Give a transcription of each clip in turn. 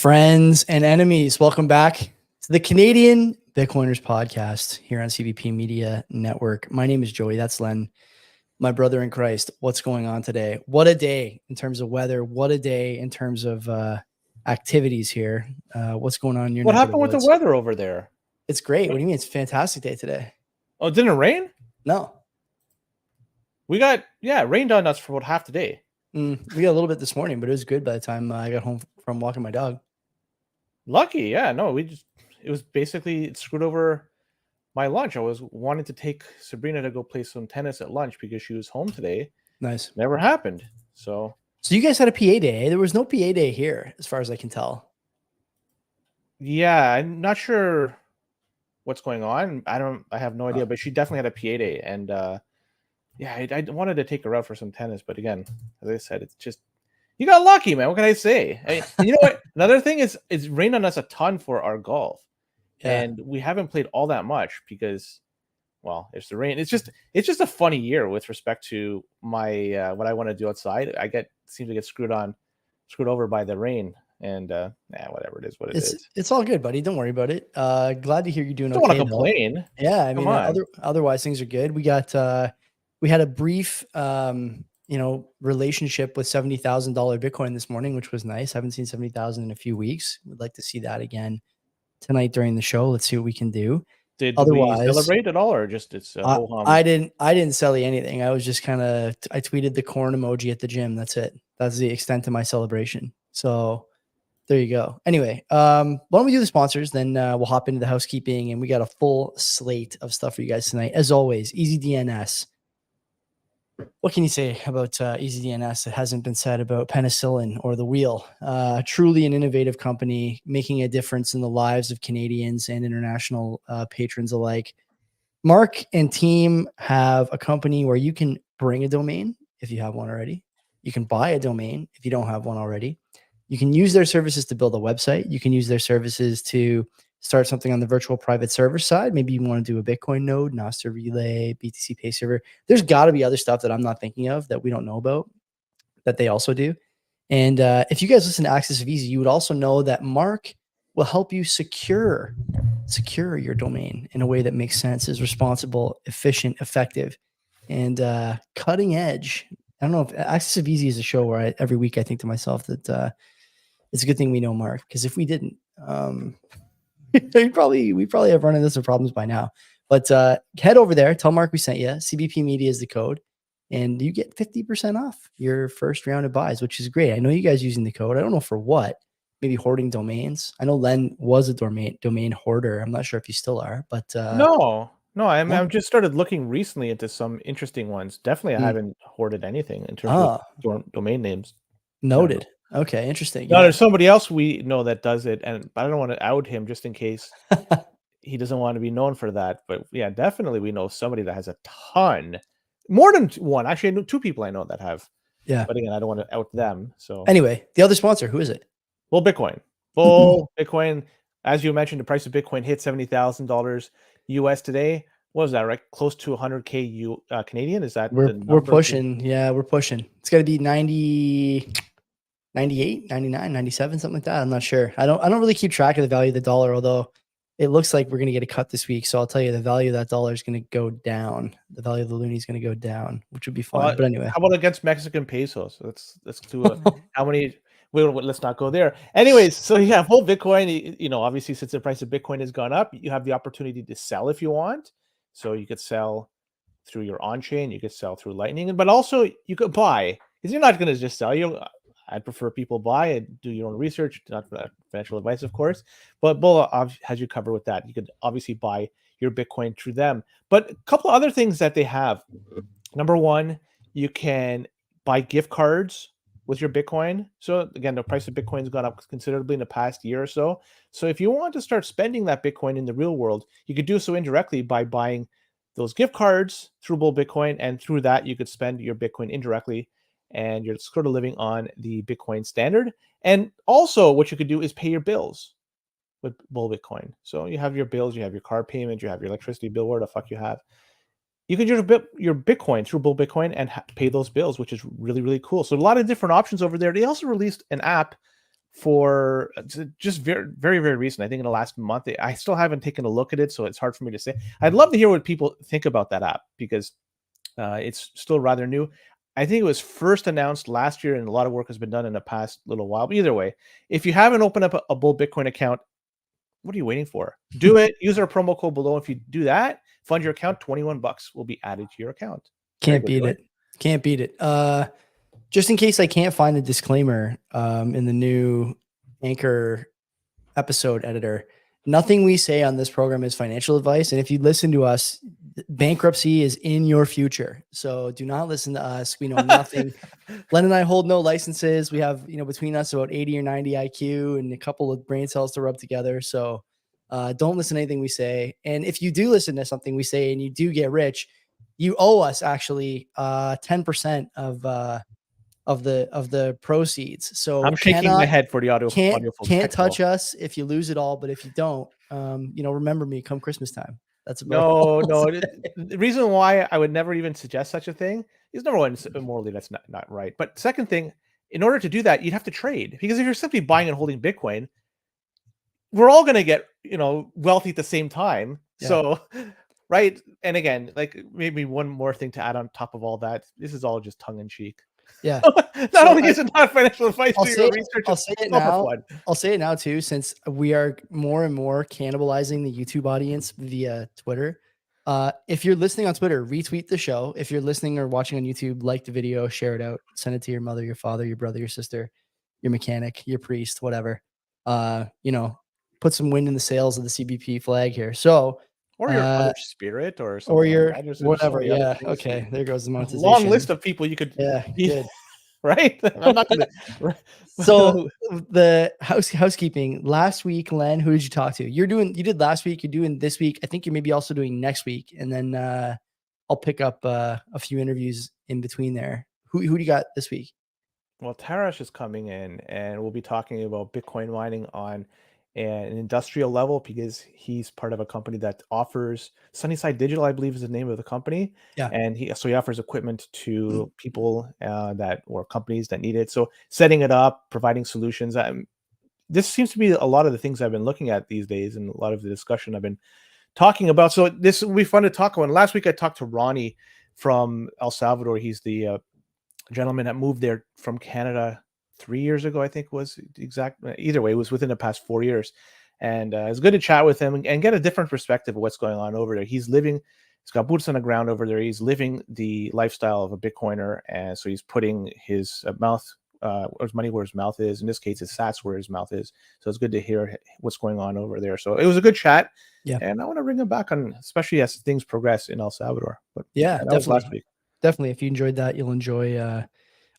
Friends and enemies, welcome back to the Canadian Bitcoiners podcast here on CBP Media Network. My name is Joey. That's Len, my brother in Christ. What's going on today? What a day in terms of weather. What a day in terms of activities here. What's going on in your What neck of happened with the woods? weather over there? It's great. What do you mean? It's a fantastic day today. Oh, it didn't rain? No. We got, it rained on us for about half the day. We got a little bit this morning, but it was good by the time I got home from walking my dog. Lucky, yeah. No, it was basically, it screwed over my lunch. I was wanting to take Sabrina to go play some tennis at lunch because she was home today. Nice. Never happened. So you guys had a PA day. There was no PA day here, as far as I can tell. Yeah, I'm not sure what's going on. I have no idea, but she definitely had a PA day. And I wanted to take her out for some tennis. But again, as I said, it's just, you got lucky, man. What can I say? You know what? Another thing is it's rained on us a ton for our golf. Yeah. And we haven't played all that much because, well, it's the rain. It's just a funny year with respect to my what I want to do outside. Seem to get screwed over by the rain. And whatever it is, what it is. It's all good, buddy. Don't worry about it. Glad to hear you're doing okay. Don't want to complain. Yeah, I mean, otherwise things are good. We had a brief relationship with $70,000 Bitcoin this morning, which was nice. Haven't seen 70,000 in a few weeks. Would like to see that again tonight during the show. Let's see what we can do. Did we celebrate at all, or just it's I didn't sell you anything. I was just I tweeted the corn emoji at the gym. That's it. That's the extent of my celebration. So there you go. Anyway, why don't we do the sponsors? Then we'll hop into the housekeeping, and we got a full slate of stuff for you guys tonight. As always, EasyDNS. What can you say about EasyDNS that hasn't been said about penicillin or the wheel? Truly an innovative company making a difference in the lives of Canadians and international patrons alike. Mark and team have a company where you can bring a domain if you have one already. You can buy a domain if you don't have one already. You can use their services to build a website. You can use their services to start something on the virtual private server side. Maybe you want to do a Bitcoin node, Nostr Relay, BTC Pay server. There's got to be other stuff that I'm not thinking of that we don't know about that they also do. And if you guys listen to Access of Easy, you would also know that Mark will help you secure your domain in a way that makes sense, is responsible, efficient, effective, and cutting edge. I don't know if Access of Easy is a show where every week I think to myself that it's a good thing we know Mark, because if we didn't, we probably have run into some problems by now. But head over there, tell Mark we sent you. CBP Media is the code, and you get 50% off your first round of buys, which is great. I know you guys using the code. I don't know for what. Maybe hoarding domains. I know Len was a domain hoarder. I'm not sure if you still are, but no. I've just started looking recently into some interesting ones. Definitely, I haven't hoarded anything in terms of domain names. Noted. Okay, interesting. No, there's somebody else we know that does it, but I don't want to out him just in case he doesn't want to be known for that. But yeah, definitely we know somebody that has a ton, more than one. Actually, I know two people I know that have. Yeah. But again, I don't want to out them. So anyway, the other sponsor, who is it? Bull Bitcoin. Bull Bitcoin. As you mentioned, the price of Bitcoin hit $70,000 US today. What was that, right? Close to 100K Canadian? Is that we're pushing? Yeah, we're pushing. It's got to be 90. 98, 99, 97, something like that. I'm not sure. I don't really keep track of the value of the dollar, although it looks like we're going to get a cut this week. So I'll tell you, the value of that dollar is going to go down. The value of the loonie is going to go down, which would be fine. But anyway, how about against Mexican pesos? Let's do how many? Let's not go there. Anyways, so yeah, whole Bitcoin. Obviously, since the price of Bitcoin has gone up, you have the opportunity to sell if you want. So you could sell through your on-chain, you could sell through Lightning, but also you could buy, because you're not going to just sell. I'd prefer people buy and do your own research, not financial advice, of course. But Bull has you covered with that. You could obviously buy your Bitcoin through them. But a couple of other things that they have. Number one, you can buy gift cards with your Bitcoin. So again, the price of Bitcoin has gone up considerably in the past year or so. So if you want to start spending that Bitcoin in the real world, you could do so indirectly by buying those gift cards through Bull Bitcoin. And through that, you could spend your Bitcoin indirectly, and you're sort of living on the Bitcoin standard. And also what you could do is pay your bills with Bull Bitcoin. So you have your bills, you have your car payment, you have your electricity bill, where the fuck you have. You can use your Bitcoin through Bull Bitcoin and pay those bills, which is really, really cool. So a lot of different options over there. They also released an app for just very, very, very recent. I think in the last month. I still haven't taken a look at it, so it's hard for me to say. I'd love to hear what people think about that app because it's still rather new. I think it was first announced last year, and a lot of work has been done in the past little while. But either way, if you haven't opened up a Bull Bitcoin account, what are you waiting for? Do it. Use our promo code below. If you do that, fund your account. $21 will be added to your account. Can't beat it. Can't beat it. Just in case I can't find the disclaimer in the new Anchor episode editor, nothing we say on this program is financial advice. And if you listen to us, bankruptcy is in your future. So do not listen to us. We know nothing. Len and I hold no licenses. We have, between us about 80 or 90 IQ and a couple of brain cells to rub together. So don't listen to anything we say. And if you do listen to something we say and you do get rich, you owe us actually 10% of the proceeds. So I'm shaking my head for the audio. Can't touch us if you lose it all. But if you don't, remember me come Christmas time. That's about no. The reason why I would never even suggest such a thing is, number one, morally that's not right. But second thing, in order to do that, you'd have to trade, because if you're simply buying and holding Bitcoin, we're all going to get wealthy at the same time. Yeah. So, right. And again, like maybe one more thing to add on top of all that, this is all just tongue in cheek. Yeah. Not only is it not financial advice, I'll say it now too, since we are more and more cannibalizing the YouTube audience via Twitter. If you're listening on Twitter, retweet the show. If you're listening or watching on YouTube, like the video, share it out, send it to your mother, your father, your brother, your sister, your mechanic, your priest, whatever. Put some wind in the sails of the CBP flag here. So, or your other spirit, or something, or your whatever. Yeah. Okay. There goes the monetization. Long list of people you could. Yeah. Good. Right. I'm not gonna. So the housekeeping last week, Len, who did you talk to? You did last week. You're doing this week. I think you're maybe also doing next week, and then I'll pick up a few interviews in between there. Who do you got this week? Well, Tarash is coming in, and we'll be talking about Bitcoin mining on an industrial level, because he's part of a company that offers Sunnyside Digital, I believe is the name of the company. Yeah. And he offers equipment to people or companies that need it. So setting it up, providing solutions. This seems to be a lot of the things I've been looking at these days, and a lot of the discussion I've been talking about. So this will be fun to talk about. And last week I talked to Ronnie from El Salvador. He's the gentleman that moved there from Canada 3 years ago, I think was exact. Either way, it was within the past 4 years. And it's good to chat with him and get a different perspective of what's going on over there. He's got boots on the ground over there. He's living the lifestyle of a Bitcoiner. And so he's putting his his money where his mouth is. In this case, his sats where his mouth is. So it's good to hear what's going on over there. So it was a good chat. Yeah. And I want to bring him back on, especially as things progress in El Salvador. But yeah, that was last week. Definitely. If you enjoyed that, you'll enjoy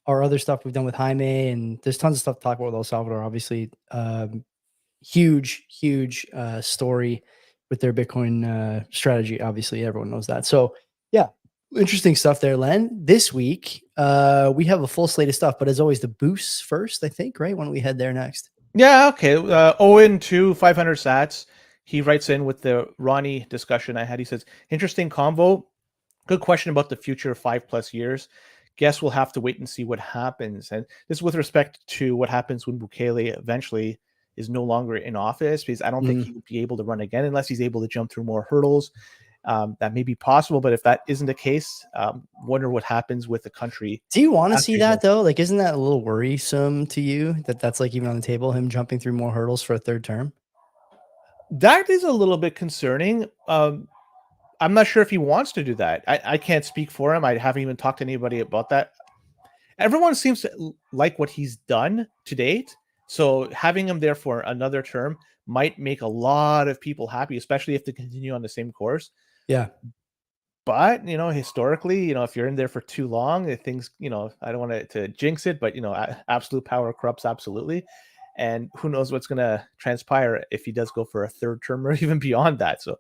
our other stuff we've done with Jaime, and there's tons of stuff to talk about with El Salvador. Obviously, huge story with their Bitcoin strategy. Obviously, everyone knows that. So yeah, interesting stuff there, Len. This week, we have a full slate of stuff, but as always, the boosts first, I think, right? Why don't we head there next? Yeah, okay. Owen to 500 sats. He writes in with the Ronnie discussion I had. He says, interesting convo. Good question about the future of 5+ years. Guess we'll have to wait and see what happens. And this is with respect to what happens when Bukele eventually is no longer in office, because I don't think he would be able to run again unless he's able to jump through more hurdles. That may be possible, but if that isn't the case, wonder what happens with the country. Do you want to see that though? Like, isn't that a little worrisome to you that's like even on the table, him jumping through more hurdles for a third term? That is a little bit concerning. I'm not sure if he wants to do that. I can't speak for him. I haven't even talked to anybody about that. Everyone seems to like what he's done to date. So having him there for another term might make a lot of people happy, especially if they continue on the same course. Yeah. But, historically, if you're in there for too long, things, I don't want to jinx it, but, absolute power corrupts absolutely. And who knows what's going to transpire if he does go for a third term or even beyond that. So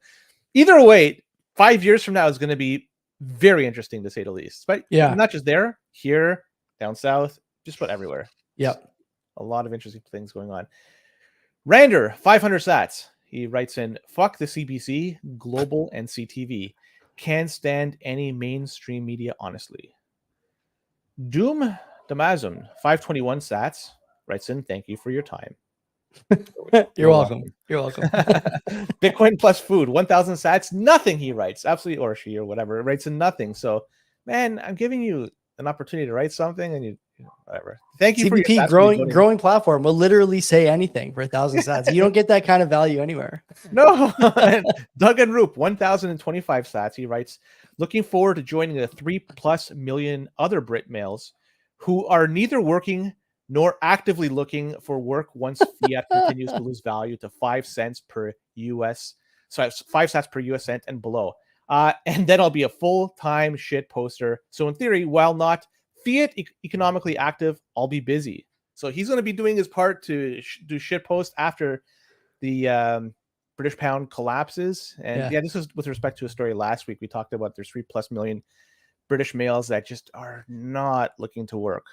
either way, 5 years from now is going to be very interesting, to say the least. But yeah, not just there, here, down south, just about everywhere. Yep. A lot of interesting things going on. Rander, 500 sats. He writes in, fuck the CBC, Global, and CTV. Can't stand any mainstream media, honestly. Doom Damazon, 521 sats. writes in, "Thank you for your time." You're welcome. You're welcome. Bitcoin plus food, 1,000 sats, nothing. He writes, absolutely, or she or whatever writes in nothing. So, man, I'm giving you an opportunity to write something, and you know, whatever. Thank you for your CBP growing platform will literally say anything for 1,000 sats. You don't get that kind of value anywhere. No. Doug and Roop, 1,025 sats. He writes, looking forward to joining the 3+ million other Brit males who are neither working nor actively looking for work once fiat continues to lose value to 5 cents per US. So 5 cents per US cent and below. And then I'll be a full-time shit poster. So in theory, while not fiat economically active, I'll be busy. So he's going to be doing his part to do shit post after the British pound collapses. And yeah, this is with respect to a story last week. We talked about there's 3+ million British males that just are not looking to work.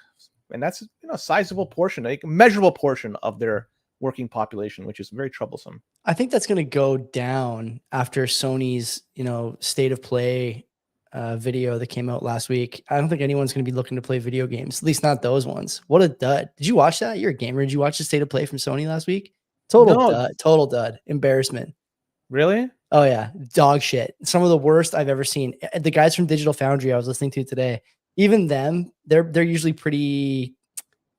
And that's, you know, a sizable portion, a measurable portion of their working population, which is very troublesome. I think that's going to go down after Sony's, you know, state of play video that came out last week. I don't think anyone's going to be looking to play video games, at least not those ones. What a dud. Did you watch that? You're a gamer. Did you watch the state of play from Sony last week? Total dud. Embarrassment. Really? Oh yeah. Dog shit. Some of the worst I've ever seen. The guys from Digital Foundry I was listening to today, even them, they're usually pretty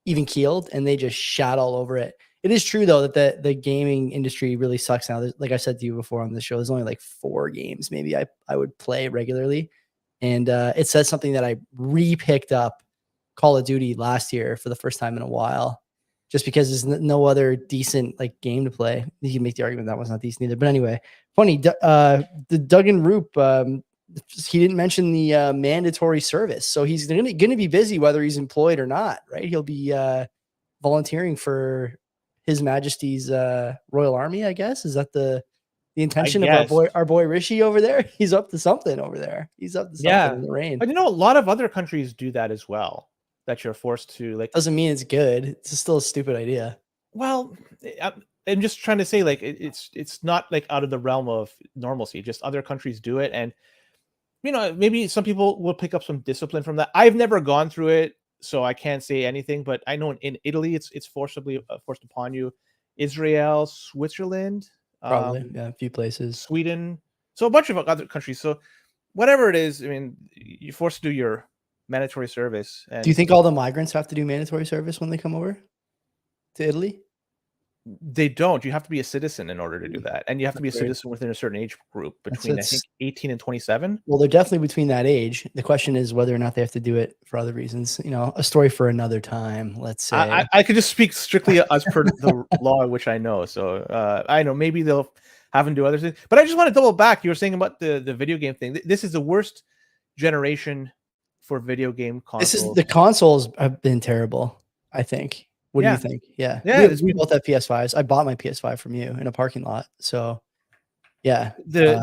even keeled and they just shat all over it. It is true though that the gaming industry really sucks now. Like I said to you before on the show, there's only like 4 games maybe I would play regularly. And it says something that I re-picked up Call of Duty last year for the first time in a while, just because there's no other decent like game to play. You can make the argument that was not decent either. But anyway, funny, the Doug and Roop, he didn't mention the mandatory service. So he's going to be busy whether he's employed or not, right? He'll be volunteering for His Majesty's Royal Army, I guess. Is that the intention of our boy Rishi over there? He's up to something over there. He's up to something in the rain. But you know, a lot of other countries do that as well. That you're forced to, like, doesn't mean it's good. It's still a stupid idea. Well, I'm just trying to say, like, it's not like out of the realm of normalcy. Just other countries do it, and you know, maybe some people will pick up some discipline from that. I've never gone through it, so I can't say anything. But I know in Italy, it's forced upon you. Israel, Switzerland, probably a few places, Sweden, so a bunch of other countries. So whatever it is, I mean, you're forced to do your mandatory service. And do you think all the migrants have to do mandatory service when they come over to Italy? They don't. You have to be a citizen in order to do that, and you have to be a citizen within a certain age group between I think 18 and 27. Well, they're definitely between that age. The question is whether or not they have to do it for other reasons. You know, a story for another time. Let's say I could just speak strictly as per the law, which I know. So I know maybe they'll have them do other things, but I just want to double back. You were saying about the video game thing. This is the worst generation for video game consoles. The consoles have been terrible, I think. What do you think? Yeah. We both have PS5s. I bought my PS5 from you in a parking lot. So yeah. The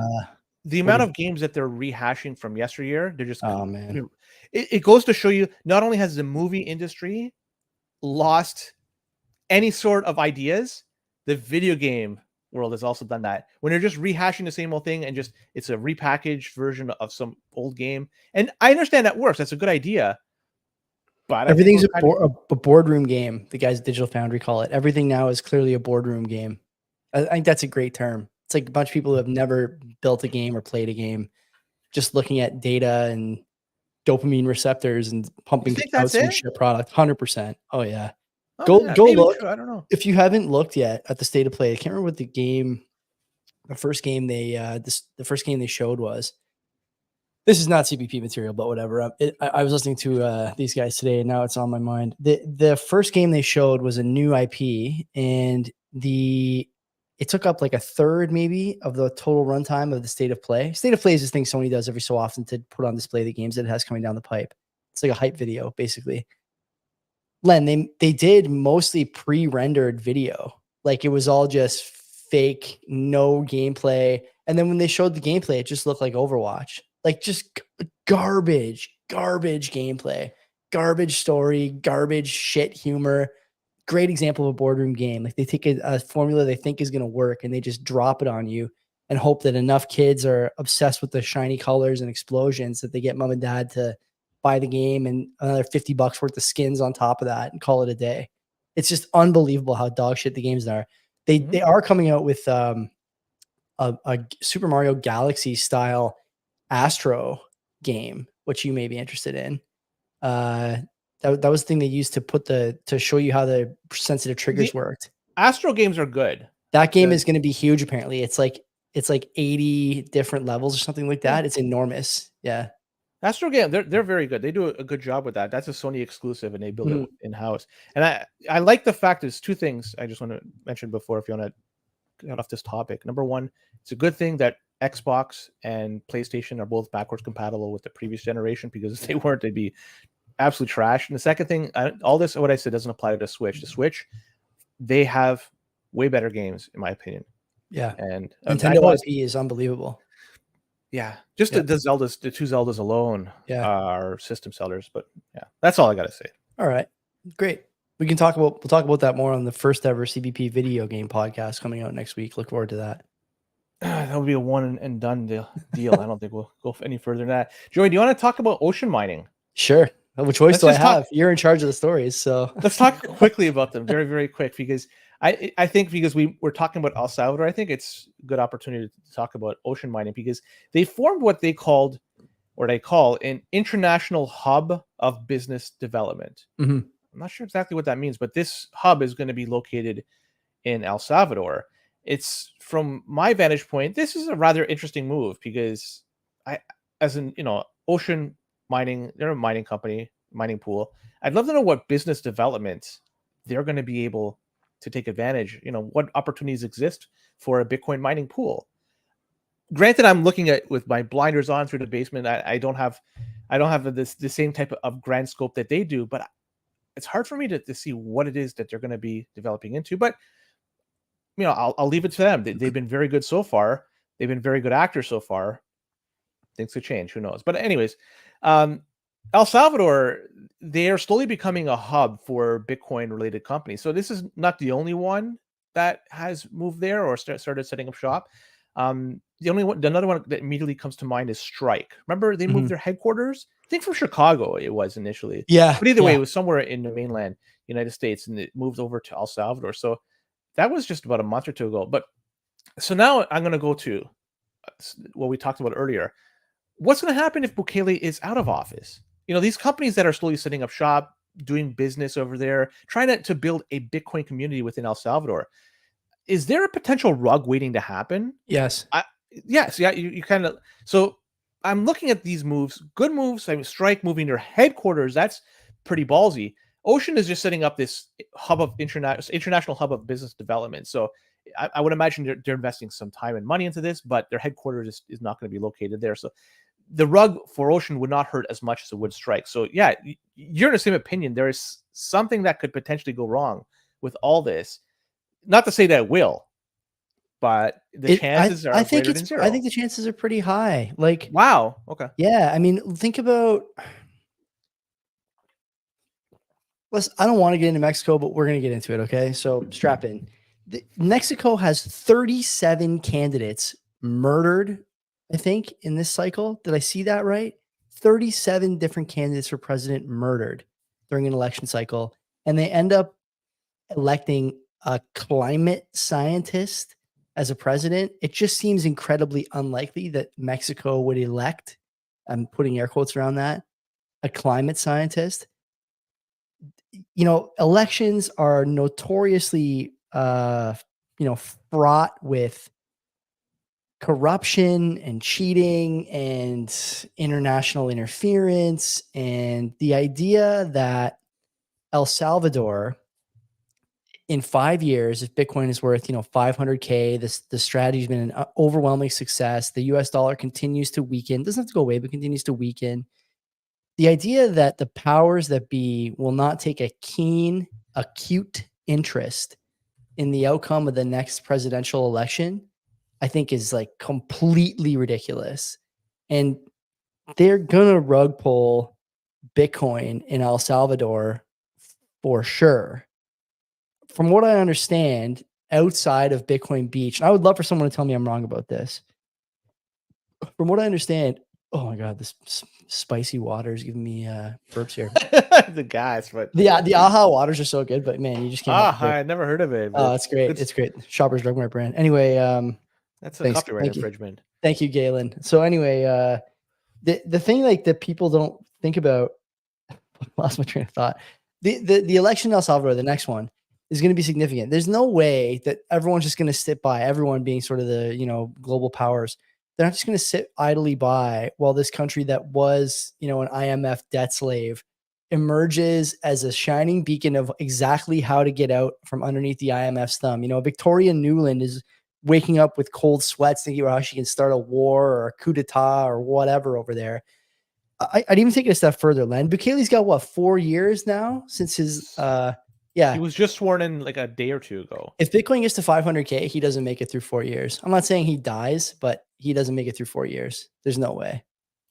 amount of games that they're rehashing from yesteryear, they're just, oh man. It goes to show you, not only has the movie industry lost any sort of ideas, the video game world has also done that. When they're just rehashing the same old thing and just, it's a repackaged version of some old game. And I understand that works. That's a good idea. But everything's a boardroom game. The guys at Digital Foundry call it. Everything now is clearly a boardroom game. I think that's a great term. It's like a bunch of people who have never built a game or played a game, just looking at data and dopamine receptors and pumping out some shit product. 100%. Oh yeah. Go look. True. I don't know if you haven't looked yet at the state of play. I can't remember what the first game they showed was. This is not CBP material, but whatever. I was listening to these guys today, and now it's on my mind. The first game they showed was a new IP, and it took up like a third maybe of the total runtime of the state of play. State of play is this thing Sony does every so often to put on display the games that it has coming down the pipe. It's like a hype video, basically. Len, they did mostly pre-rendered video. Like it was all just fake, no gameplay. And then when they showed the gameplay, it just looked like Overwatch. Like just garbage gameplay, garbage story, garbage shit humor. Great example of a boardroom game. Like they take a formula they think is going to work and they just drop it on you and hope that enough kids are obsessed with the shiny colors and explosions that they get mom and dad to buy the game and another $50 worth of skins on top of that and call it a day. It's just unbelievable how dog shit the games are. They are coming out with a Super Mario Galaxy style Astro game, which you may be interested in. That was the thing they used to show you how the sensitive triggers worked. Astro games are good. That game is going to be huge. Apparently, it's like 80 different levels or something like that. It's enormous. Yeah. Astro game, they're very good. They do a good job with that. That's a Sony exclusive, and they build it in house. And I like the fact there's two things I just want to mention before, if you want to get off this topic. Number one, it's a good thing that Xbox and PlayStation are both backwards compatible with the previous generation, because if they weren't, they'd be absolute trash. And the second thing, all this what I said doesn't apply to the Switch. The Switch, they have way better games, in my opinion. Yeah, and Nintendo IP is unbelievable. Yeah, just the Zeldas, the two Zeldas alone are system sellers. But yeah, that's all I got to say. All right, great. We'll talk about that more on the first ever CBP video game podcast coming out next week. Look forward to that. That would be a one and done deal. I don't think we'll go any further than that. Joey, do you want to talk about ocean mining? Sure. Which choice do I have? You're in charge of the stories, so let's talk quickly about them, very, very quick, because I think because we're talking about El Salvador, I think it's a good opportunity to talk about ocean mining, because they formed what they call an international hub of business development. I'm not sure exactly what that means, but this hub is going to be located in El Salvador. It's, from my vantage point, this is a rather interesting move, because ocean mining, they're a mining company, mining pool. I'd love to know what business development they're going to be able to take advantage. What opportunities exist for a Bitcoin mining pool. Granted, I'm looking at with my blinders on through the basement. I don't have the same type of grand scope that they do, but it's hard for me to see what it is that they're going to be developing into. But I'll leave it to them. They've been very good so far. They've been very good actors so far. Things could change. Who knows? But anyways, El Salvador, they are slowly becoming a hub for Bitcoin-related companies. So this is not the only one that has moved there or started setting up shop. Another one that immediately comes to mind is Strike. Remember, they moved their headquarters? I think from Chicago it was initially. Yeah. But either way, it was somewhere in the mainland United States, and it moved over to El Salvador. So that was just about a month or two ago. But so now I'm going to go to what we talked about earlier. What's going to happen if Bukele is out of office? These companies that are slowly setting up shop, doing business over there, trying to build a Bitcoin community within El Salvador. Is there a potential rug waiting to happen? Yes. Yes. Yeah. You kind of. So I'm looking at these moves, good moves. I mean, Strike moving their headquarters. That's pretty ballsy. Ocean is just setting up this hub of international hub of business development. So I would imagine they're investing some time and money into this, but their headquarters is not going to be located there. So the rug for Ocean would not hurt as much as it would Strike. So yeah, you're in the same opinion. There is something that could potentially go wrong with all this. Not to say that it will, but the chances are greater than zero. I think the chances are pretty high. Like, wow. Okay. Yeah. I mean, think about. I don't want to get into Mexico, but we're going to get into it. Okay. So strap in. Mexico has 37 candidates murdered, I think, in this cycle. Did I see that right? 37 different candidates for president murdered during an election cycle. And they end up electing a climate scientist as a president. It just seems incredibly unlikely that Mexico would elect, I'm putting air quotes around that, a climate scientist. Elections are notoriously, fraught with corruption and cheating and international interference. And the idea that El Salvador, in 5 years, if Bitcoin is worth, 500K, the strategy's been an overwhelming success. The US dollar continues to weaken. Doesn't have to go away, but continues to weaken. The idea that the powers that be will not take a keen, acute interest in the outcome of the next presidential election, I think is like completely ridiculous. And they're going to rug pull Bitcoin in El Salvador for sure. From what I understand, outside of Bitcoin Beach, and I would love for someone to tell me I'm wrong about this. From what I understand, Oh my god, this spicy water is giving me burps here. The guys, but The AHA waters are so good, but man, you just can't help it. I never heard of it. Oh, it's great. It's great. Shoppers Drug Mart brand. Anyway, That's a thanks. copyright Thank you. infringement. Thank you, Galen. So anyway, the thing like that people don't think about, lost my train of thought. The election in El Salvador, the next one, is going to be significant. There's no way that everyone's just going to sit by, everyone being sort of the, global powers. They're not just going to sit idly by while this country that was, an IMF debt slave emerges as a shining beacon of exactly how to get out from underneath the IMF's thumb. Victoria Nuland is waking up with cold sweats thinking about how she can start a war or a coup d'etat or whatever over there. I'd even take it a step further, Len. Bukele's got what, 4 years now since his He was just sworn in like a day or two ago. If Bitcoin gets to 500K, he doesn't make it through 4 years. I'm not saying he dies, but he doesn't make it through 4 years. There's no way.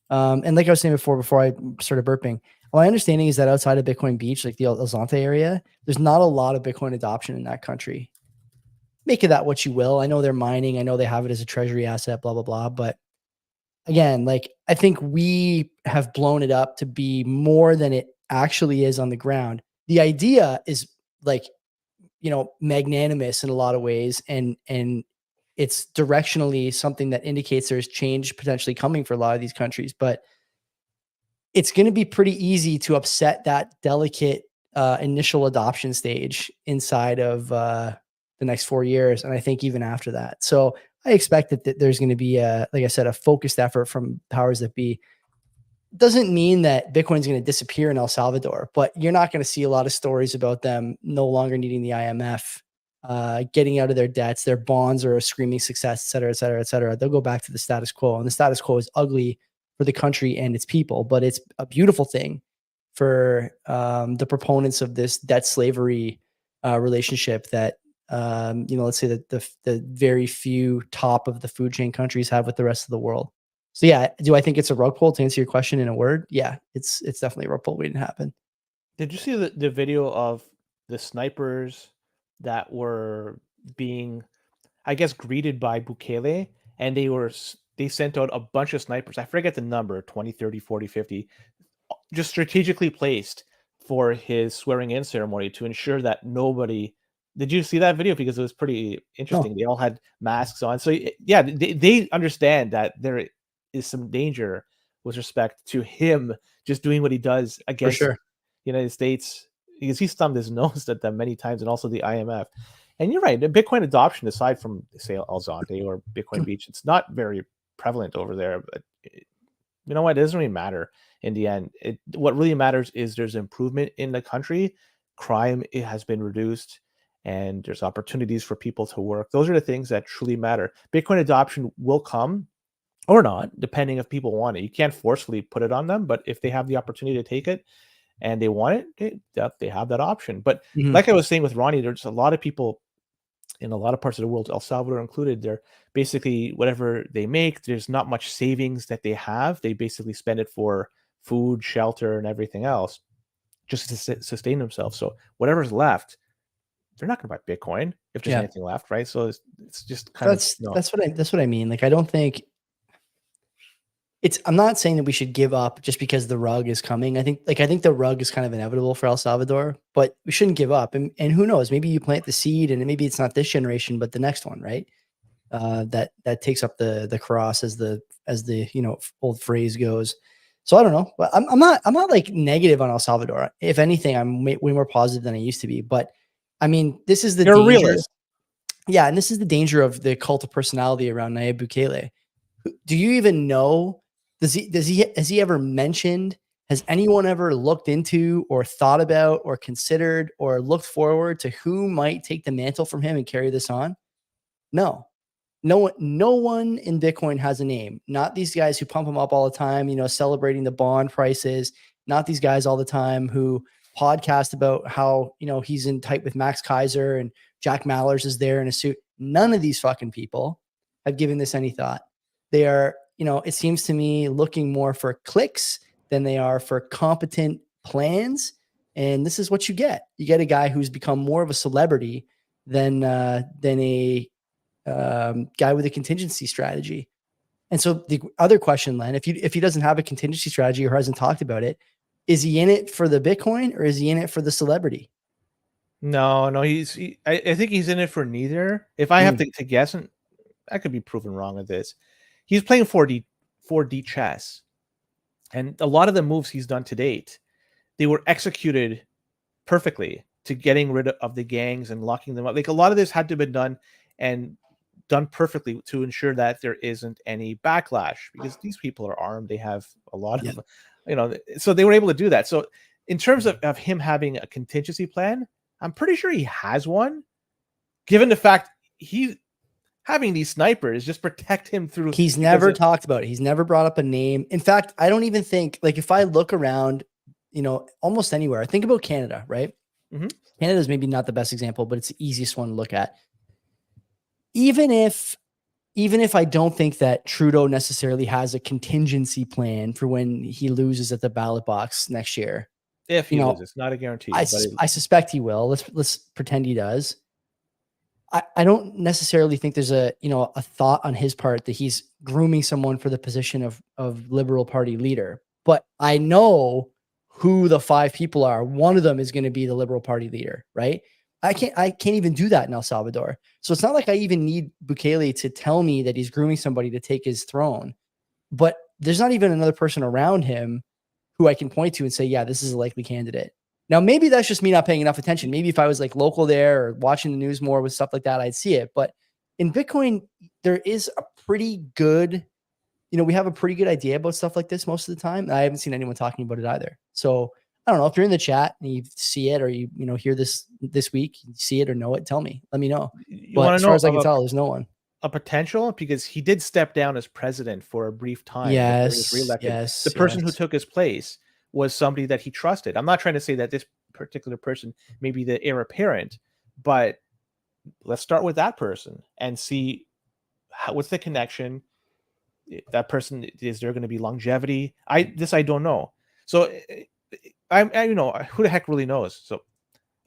And like I was saying before I started burping, my understanding is that outside of Bitcoin Beach, like the El Zonte area, there's not a lot of Bitcoin adoption in that country. Make of that what you will. I know they're mining. I know they have it as a treasury asset, blah, blah, blah. But again, like I think we have blown it up to be more than it actually is on the ground. The idea is like, magnanimous in a lot of ways. And it's directionally something that indicates there's change potentially coming for a lot of these countries, but it's going to be pretty easy to upset that delicate initial adoption stage inside of the next 4 years. And I think even after that. So I expect that there's going to be like I said, a focused effort from powers that be. Doesn't mean that Bitcoin's going to disappear in El Salvador, but you're not going to see a lot of stories about them no longer needing the IMF, getting out of their debts. Their bonds are a screaming success, et cetera, et cetera, et cetera. They'll go back to the status quo, and the status quo is ugly for the country and its people, but it's a beautiful thing for the proponents of this debt slavery relationship that, let's say that the very few top of the food chain countries have with the rest of the world. So yeah, do I think it's a rug pull to answer your question in a word? Yeah, it's definitely a rug pull waiting to happen. Did you see the video of the snipers that were being, I guess, greeted by Bukele, and they sent out a bunch of snipers. I forget the number, 20, 30, 40, 50, just strategically placed for his swearing in ceremony to ensure that nobody. Did you see that video? Because it was pretty interesting. No. They all had masks on. So yeah, they understand that there is some danger with respect to him just doing what he does For against sure. United States, because he stumped his nose at them many times, and also the IMF. And you're right, the Bitcoin adoption, aside from say El Zonte or Bitcoin Beach, it's not very prevalent over there. But you know what? It doesn't really matter in the end. What really matters is there's improvement in the country. Crime, it has been reduced, and there's opportunities for people to work. Those are the things that truly matter. Bitcoin adoption will come or not, depending if people want it. You can't forcefully put it on them, but if they have the opportunity to take it and they want it, they have that option. But like I was saying with Ronnie, there's a lot of people in a lot of parts of the world, El Salvador included, they're basically whatever they make, there's not much savings that they have. They basically spend it for food, shelter, and everything else just to sustain themselves. So whatever's left, they're not going to buy Bitcoin if there's anything left, right? So it's just kind of that's what I mean. Like I don't think I'm not saying that we should give up just because the rug is coming. I think the rug is kind of inevitable for El Salvador, but we shouldn't give up. And who knows, maybe you plant the seed and maybe it's not this generation, but the next one, right? That takes up the cross as the old phrase goes. So I don't know, but I'm not like negative on El Salvador. If anything, I'm way more positive than I used to be. But I mean, this is the You're a danger. realist. Yeah, and this is the danger of the cult of personality around Nayib Bukele. Do you even know? Has he ever mentioned? Has anyone ever looked into or thought about or considered or looked forward to who might take the mantle from him and carry this on? No. No one in Bitcoin has a name. Not these guys who pump him up all the time, celebrating the bond prices. Not these guys all the time who podcast about how, he's in tight with Max Kaiser and Jack Mallers is there in a suit. None of these fucking people have given this any thought. They are, it seems to me, looking more for clicks than they are for competent plans. And this is what you get. You get a guy who's become more of a celebrity than a guy with a contingency strategy. And so the other question, Len, if he doesn't have a contingency strategy or hasn't talked about it, is he in it for the Bitcoin or is he in it for the celebrity? No, I think he's in it for neither. If I have to guess, and I could be proven wrong with this, he's playing 4D chess. And a lot of the moves he's done to date, they were executed perfectly to getting rid of the gangs and locking them up. Like a lot of this had to be done and done perfectly to ensure that there isn't any backlash, because these people are armed. They have a lot of, so they were able to do that. So in terms of him having a contingency plan, I'm pretty sure he has one, given the fact he's having these snipers just protect him through. He's never talked about it. He's never brought up a name. In fact, I don't even think, like, if I look around, almost anywhere, I think about Canada, right? Mm-hmm. Canada's maybe not the best example, but it's the easiest one to look at. Even if I don't think that Trudeau necessarily has a contingency plan for when he loses at the ballot box next year, if he loses, not a guarantee. I suspect he will. Let's pretend he does. I don't necessarily think there's a thought on his part that he's grooming someone for the position of Liberal Party leader. But I know who the 5 people are. One of them is going to be the Liberal Party leader, right? I can't even do that in El Salvador. So it's not like I even need Bukele to tell me that he's grooming somebody to take his throne. But there's not even another person around him who I can point to and say, yeah, this is a likely candidate. Now, maybe that's just me not paying enough attention. Maybe if I was like local there or watching the news more with stuff like that, I'd see it. But in Bitcoin, there is a pretty good, we have a pretty good idea about stuff like this most of the time. I haven't seen anyone talking about it either. So I don't know if you're in the chat and you see it or you hear this week, you see it or know it, tell me, let me know. But as far as I can tell, there's no one. A potential, because he did step down as president for a brief time. Yes. He was reelected. The person who took his place was somebody that he trusted. I'm not trying to say that this particular person may be the heir apparent, but let's start with that person and see what's the connection. That person, is there going to be longevity? I don't know. So I who the heck really knows? So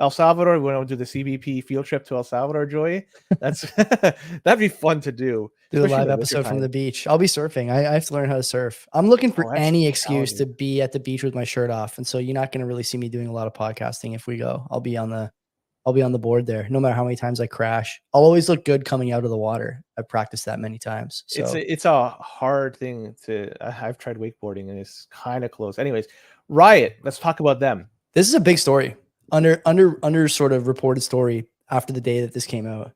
El Salvador, we want to do the CBP field trip to El Salvador, Joey. That'd be fun to do. Do a live episode from the beach. I'll be surfing. I have to learn how to surf. I'm looking for any excuse to be at the beach with my shirt off. And so you're not going to really see me doing a lot of podcasting if we go. I'll be on the board there. No matter how many times I crash, I'll always look good coming out of the water. I've practiced that many times. So it's a hard thing I've tried wakeboarding and it's kind of close. Anyways, Riot, let's talk about them. This is a big story. Under sort of reported story after the day that this came out.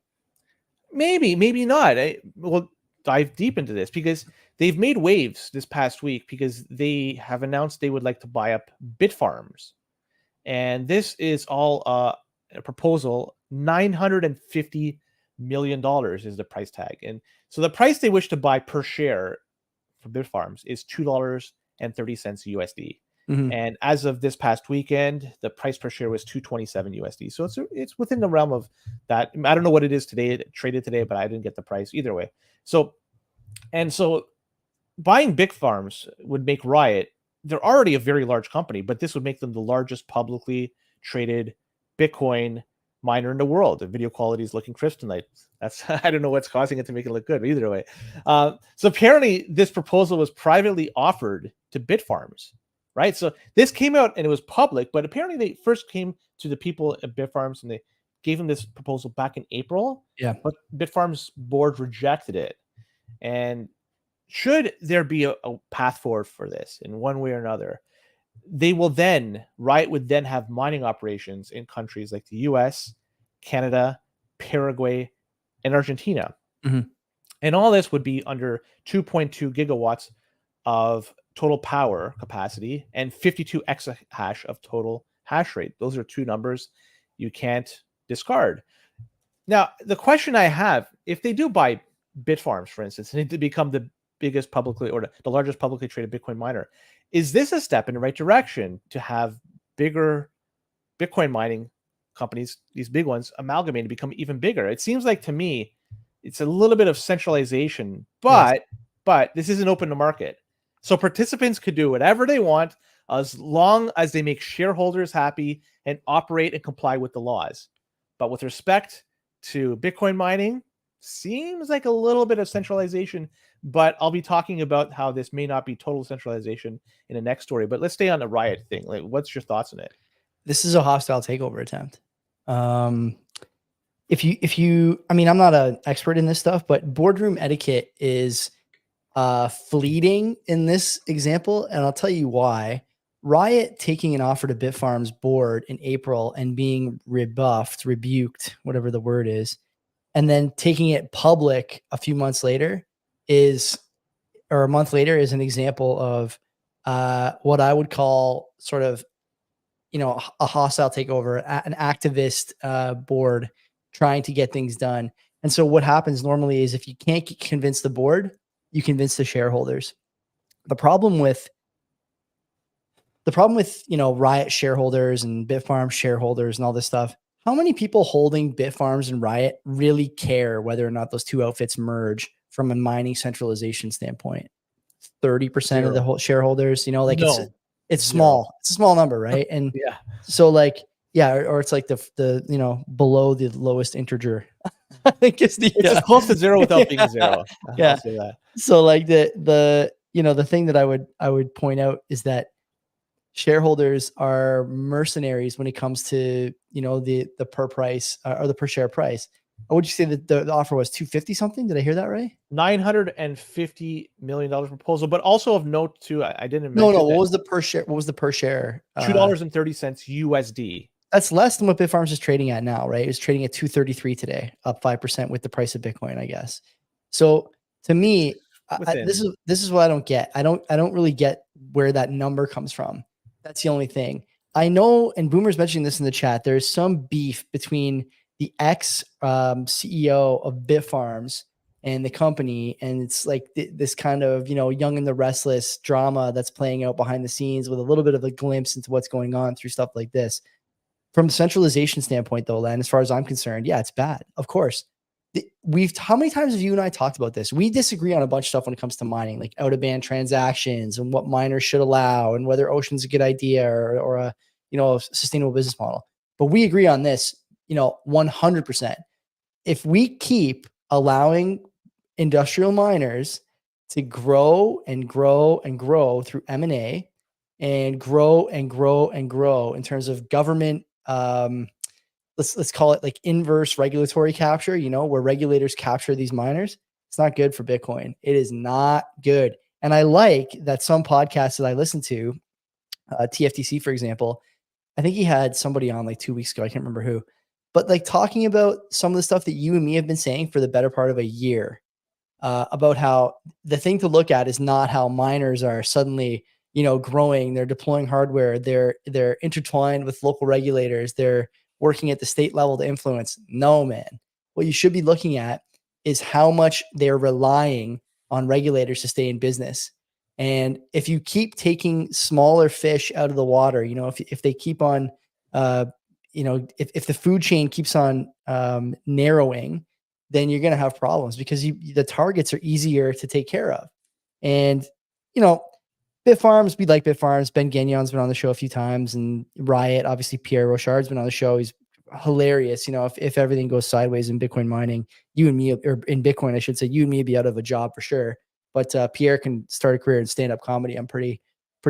Maybe not. We'll dive deep into this because they've made waves this past week because they have announced they would like to buy up Bitfarms. And this is all a proposal. $950 million is the price tag. And so the price they wish to buy per share for Bitfarms is $2.30 USD. Mm-hmm. And as of this past weekend, the price per share was $2.27 USD. So it's within the realm of that. I don't know what it is today. It traded today, but I didn't get the price either way. So buying Bitfarms would make Riot, they're already a very large company, but this would make them the largest publicly traded Bitcoin miner in the world. The video quality is looking crisp tonight. I don't know what's causing it to make it look good, but either way. So apparently this proposal was privately offered to Bitfarms. Right. So this came out and it was public, but apparently they first came to the people at Bitfarms and they gave them this proposal back in April. Yeah. But Bitfarms board rejected it. And should there be a path forward for this in one way or another, Riot would then have mining operations in countries like the US, Canada, Paraguay, and Argentina. Mm-hmm. And all this would be under 2.2 gigawatts of total power capacity and 52 exahash of total hash rate. Those are two numbers you can't discard. Now, the question I have, if they do buy Bitfarms, for instance, and to become the biggest publicly or the largest publicly traded Bitcoin miner, is this a step in the right direction to have bigger Bitcoin mining companies, these big ones, amalgamate to become even bigger? It seems like to me, it's a little bit of centralization, but this isn't open to market. So participants could do whatever they want as long as they make shareholders happy and operate and comply with the laws. But with respect to Bitcoin mining, seems like a little bit of centralization, but I'll be talking about how this may not be total centralization in the next story. But let's stay on the Riot thing. Like, what's your thoughts on it? This is a hostile takeover attempt. If you, I mean, I'm not an expert in this stuff, but boardroom etiquette is fleeting in this example, and I'll tell you why. Riot taking an offer to Bitfarms board in April and being rebuked, whatever the word is, and then taking it public a few months later or a month later is an example of what I would call sort of, a hostile takeover, an activist board trying to get things done. And so what happens normally is if you can't convince the board, you convince the shareholders. The problem with Riot shareholders and Bitfarms shareholders and all this stuff, how many people holding Bitfarms and Riot really care whether or not those two outfits merge from a mining centralization standpoint? 30% of the whole shareholders, it's small. It's a small number, right? And yeah. So or it's like the below the lowest integer. I think it's as close to zero without being zero. Yeah. I'll say that. So like the thing that I would point out is that shareholders are mercenaries when it comes to the per price or the per share price. Would you say that the offer was 250 something? Did I hear that right? $950 million proposal, but also of note too, I didn't mention. No. What was the per share? What was the per share? $2.30 USD. That's less than what Bitfarms is trading at now, right? It's trading at 233 today, up 5% with the price of Bitcoin, I guess. So to me, this is what I don't get. I don't really get where that number comes from. That's the only thing. I know, and Boomer's mentioning this in the chat, there's some beef between the ex CEO of Bitfarms and the company, and it's like this kind of Young and the Restless drama that's playing out behind the scenes with a little bit of a glimpse into what's going on through stuff like this. From a centralization standpoint, though, Len, as far as I'm concerned, yeah, it's bad. Of course. How many times have you and I talked about this? We disagree on a bunch of stuff when it comes to mining, like out of band transactions and what miners should allow and whether Ocean's a good idea or a sustainable business model. But we agree on this, 100%. If we keep allowing industrial miners to grow and grow and grow through M&A and grow and grow and grow in terms of government, let's call it like inverse regulatory capture, where regulators capture these miners, it's not good for Bitcoin. It is not good. And I like that some podcasts that I listen to, TFTC, for example, I think he had somebody on like 2 weeks ago. I can't remember who, but like talking about some of the stuff that you and me have been saying for the better part of a year, about how the thing to look at is not how miners are suddenly, growing, they're deploying hardware, they're intertwined with local regulators, they're working at the state level to influence. No, man. What you should be looking at is how much they're relying on regulators to stay in business. And if you keep taking smaller fish out of the water, if they keep on, if the food chain keeps on narrowing, then you're going to have problems because the targets are easier to take care of. And, Bitfarms, we like Bitfarms. Ben Gagnon's been on the show a few times, and Riot, obviously Pierre Rochard's been on the show. He's hilarious. If everything goes sideways in Bitcoin mining, you and me, or in Bitcoin, I should say, you and me would be out of a job for sure. But Pierre can start a career in stand-up comedy. I'm pretty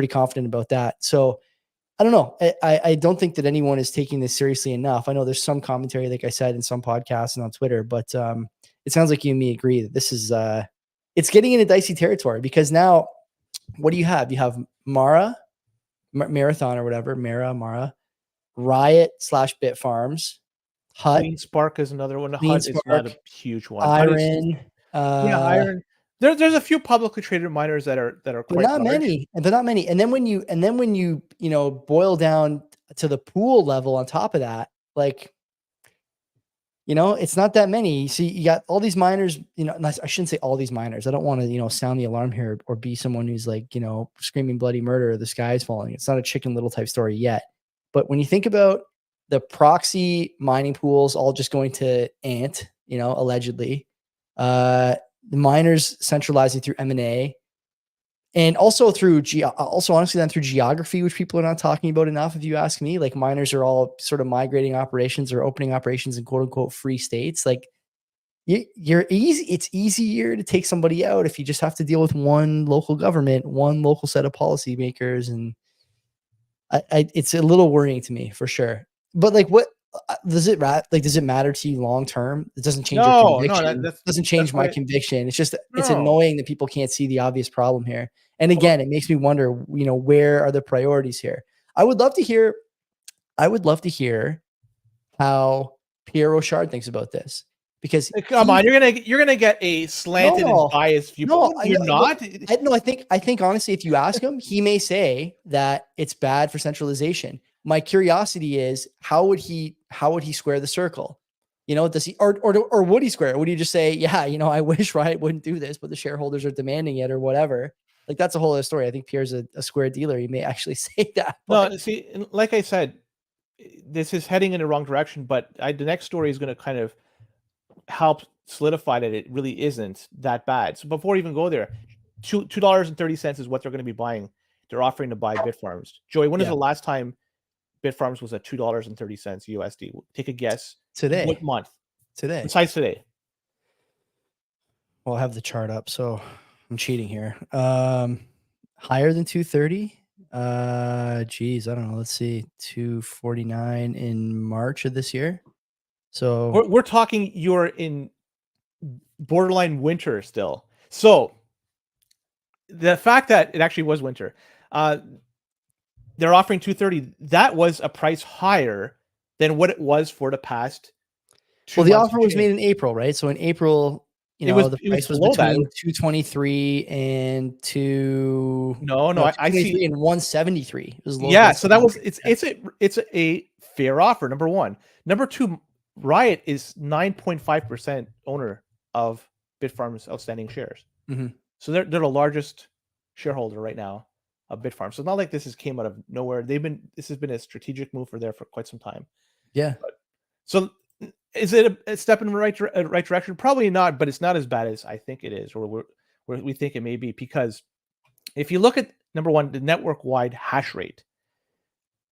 confident about that. So I don't know. I don't think that anyone is taking this seriously enough. I know there's some commentary, like I said, in some podcasts and on Twitter, but it sounds like you and me agree that this is it's getting into dicey territory because now what do you have? You have Marathon or whatever, Mara, Riot / Bitfarms, Hut. Clean Spark is another one. Hut is not a huge one. Iron. Iron. There's a few publicly traded miners that are quite not large. But not many. And then when you boil down to the pool level on top of that, like it's not that many. See, you got all these miners, I shouldn't say all these miners. I don't want to, sound the alarm here or be someone who's like, screaming bloody murder, the sky is falling. It's not a Chicken Little type story yet. But when you think about the proxy mining pools all just going to Ant, allegedly, the miners centralizing through M&A, and also through honestly then through geography, which people are not talking about enough. If you ask me, like miners are all sort of migrating operations or opening operations in quote unquote free states. Like, you're easy. It's easier to take somebody out if you just have to deal with one local government, one local set of policymakers, and it's a little worrying to me for sure. But like, what does it does it matter to you long term? It doesn't change your No, conviction. It doesn't change that's my why. conviction. It's just it's No. annoying that people can't see the obvious problem here. And Well, again, it makes me wonder, where are the priorities here? I would love to hear. I would love to hear how Pierre Rochard thinks about this, because come on, you're gonna get a slanted and no, biased no, viewpoint. I You're know, but not. I think honestly, if you ask him, he may say that it's bad for centralization. My curiosity is, how would he square the circle? Does he, or would he square it? Would he just say, yeah, I wish Riot wouldn't do this, but the shareholders are demanding it, or whatever? Like, that's a whole other story. I think Pierre's a square dealer. He may actually say that. But No, see, like I said, this is heading in the wrong direction. But the next story is going to kind of help solidify that it really isn't that bad. So before we even go there, $2.30 is what they're going to be buying. They're offering to buy Bitfarms. Joey, when is yeah, the last time Bitfarms was at $2.30 USD? Take a guess. What month? today. Besides today. Well, I have the chart up, so I'm cheating here. Higher than 230. Geez, I don't know. Let's see, 249 in March of this year. So We're talking you're in borderline winter still. So the fact that it actually was winter, they're offering 230. That was a price higher than what it was for the past 2 the months. offer was made in April, right? So in April, the price was below that. between 223 and I see. and 173. It was low. Yeah, so that was it's a fair offer. Number one. Number two, Riot is 9.5% owner of Bitfarms' outstanding shares. Mm-hmm. So they're the largest shareholder right now of Bitfarms. So it's not like this came out of nowhere. This has been a strategic move for quite some time. Yeah. So is it a step in the right direction? Probably not, but it's not as bad as I think it is, or we think it may be. Because if you look at, number one, the network-wide hash rate,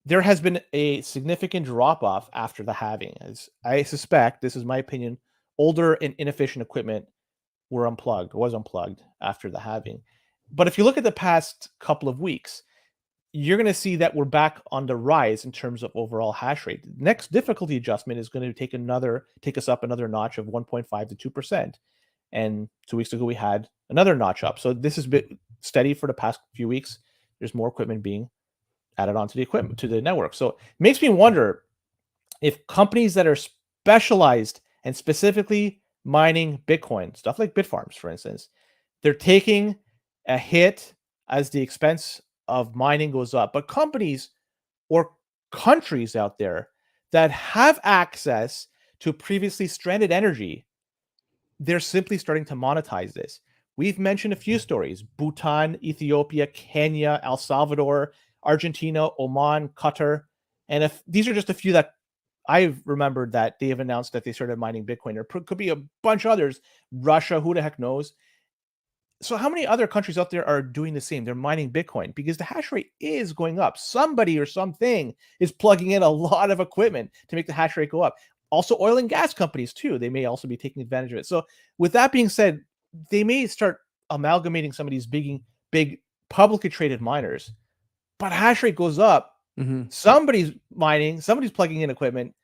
there has been a significant drop-off after the halving. As I suspect, this is my opinion, older and inefficient equipment was unplugged after the halving. But if you look at the past couple of weeks, you're going to see that we're back on the rise in terms of overall hash rate. The next difficulty adjustment is going to take us up another notch of 1.5 to 2%. And 2 weeks ago, we had another notch up. So this has been steady for the past few weeks. There's more equipment being added onto the network. So it makes me wonder if companies that are specialized and specifically mining Bitcoin, stuff like Bitfarms, for instance, they're taking a hit as the expense of mining goes up. But companies or countries out there that have access to previously stranded energy, they're simply starting to monetize this. We've mentioned a few stories: Bhutan, Ethiopia, Kenya, El Salvador, Argentina, Oman, Qatar. And if these are just a few that I've remembered that they have announced that they started mining Bitcoin. There could be a bunch of others. Russia, who the heck knows? So how many other countries out there are doing the same? They're mining Bitcoin because the hash rate is going up. Somebody or something is plugging in a lot of equipment to make the hash rate go up. Also, oil and gas companies too. They may also be taking advantage of it. So with that being said, they may start amalgamating some of these big publicly traded miners, but hash rate goes up. Mm-hmm. Somebody's mining, somebody's plugging in equipment.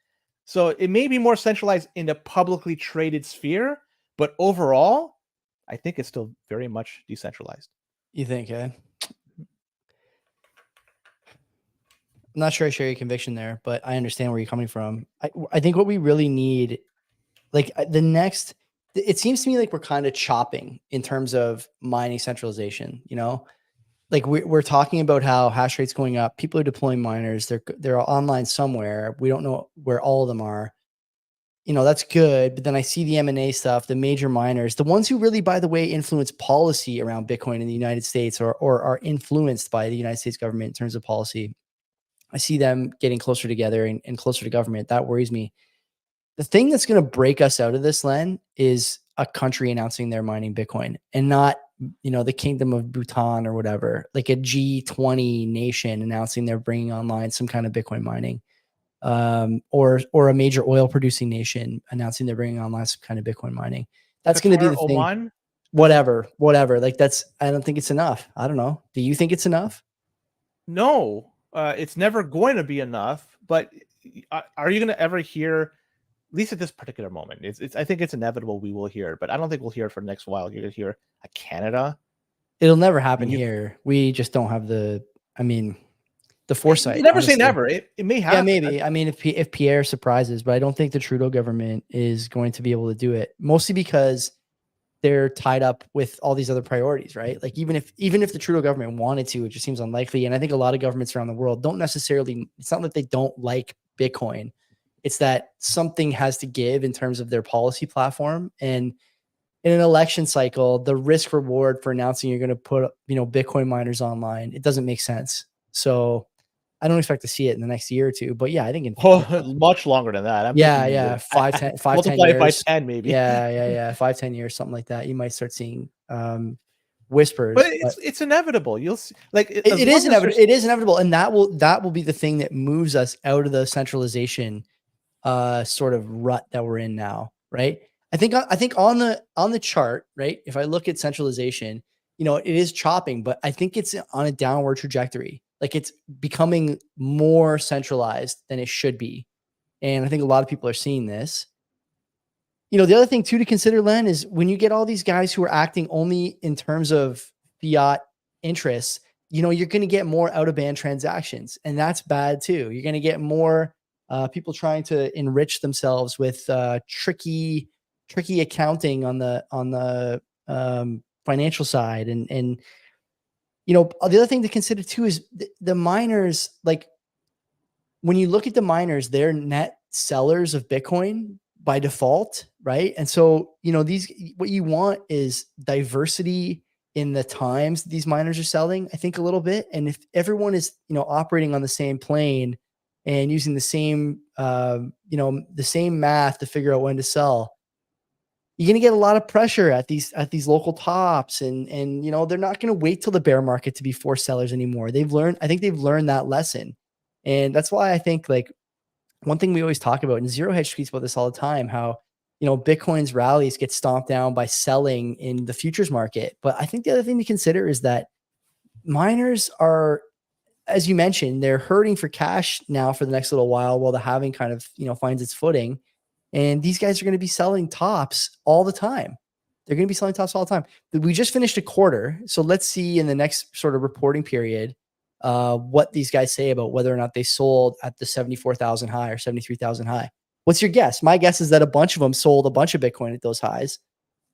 So it may be more centralized in the publicly traded sphere, but overall, I think it's still very much decentralized. You think, eh? I'm not sure I share your conviction there, but I understand where you're coming from. I think what we really need, like it seems to me like we're kind of chopping in terms of mining centralization, like we're talking about how hash rate's going up. People are deploying miners. They're online somewhere. We don't know where all of them are. That's good. But then I see the M&A stuff, the major miners, the ones who really, by the way, influence policy around Bitcoin in the United States, or are influenced by the United States government in terms of policy. I see them getting closer together and closer to government. That worries me. The thing that's going to break us out of this, Len, is a country announcing they're mining Bitcoin, and not, the Kingdom of Bhutan or whatever, like a G20 nation announcing they're bringing online some kind of Bitcoin mining. or a major oil producing nation announcing they're bringing online some kind of Bitcoin mining. That's going to be the thing. Oman? Whatever. I don't think it's enough. I don't know. Do you think it's enough? No, it's never going to be enough. But are you going to ever hear, at least at this particular moment, I think it's inevitable we will hear, but I don't think we'll hear it for the next while. You're going to hear a Canada. It'll never happen here. We just don't have the foresight. You never say never. It may happen. Yeah, maybe. I mean, if Pierre surprises, but I don't think the Trudeau government is going to be able to do it, mostly because they're tied up with all these other priorities, right? Like even if the Trudeau government wanted to, it just seems unlikely. And I think a lot of governments around the world don't necessarily, it's not that they don't like Bitcoin. It's that something has to give in terms of their policy platform. And in an election cycle, the risk reward for announcing you're going to put, Bitcoin miners online, it doesn't make sense. So I don't expect to see it in the next year or two, but yeah, I think much longer than that. I'm 10 multiply years. it by 10 maybe. Yeah. 5-10 years, something like that. You might start seeing whispers. But it's inevitable. You'll see, like it is inevitable. It is inevitable, and that will be the thing that moves us out of the centralization sort of rut that we're in now, right? I think on the chart, right? If I look at centralization, it is chopping, but I think it's on a downward trajectory. Like it's becoming more centralized than it should be. And I think a lot of people are seeing this. The other thing too to consider, Len, is when you get all these guys who are acting only in terms of fiat interests, you're going to get more out of band transactions, and that's bad too. You're going to get more people trying to enrich themselves with tricky accounting on the financial side, and the other thing to consider too is the miners. Like when you look at the miners, they're net sellers of Bitcoin by default, right? And so, what you want is diversity in the times these miners are selling, I think, a little bit. And if everyone is, operating on the same plane and using the same, the same math to figure out when to sell, you're going to get a lot of pressure at these local tops, and they're not going to wait till the bear market to be forced sellers anymore. I think they've learned that lesson. And that's why I think, like, one thing we always talk about, and Zero Hedge tweets about this all the time, how, Bitcoin's rallies get stomped down by selling in the futures market. But I think the other thing to consider is that miners are, as you mentioned, they're hurting for cash now for the next little while the halving kind of, finds its footing. And these guys are going to be selling tops all the time. They're going to be selling tops all the time. We just finished a quarter. So let's see in the next sort of reporting period, what these guys say about whether or not they sold at the 74,000 high or 73,000 high. What's your guess? My guess is that a bunch of them sold a bunch of Bitcoin at those highs,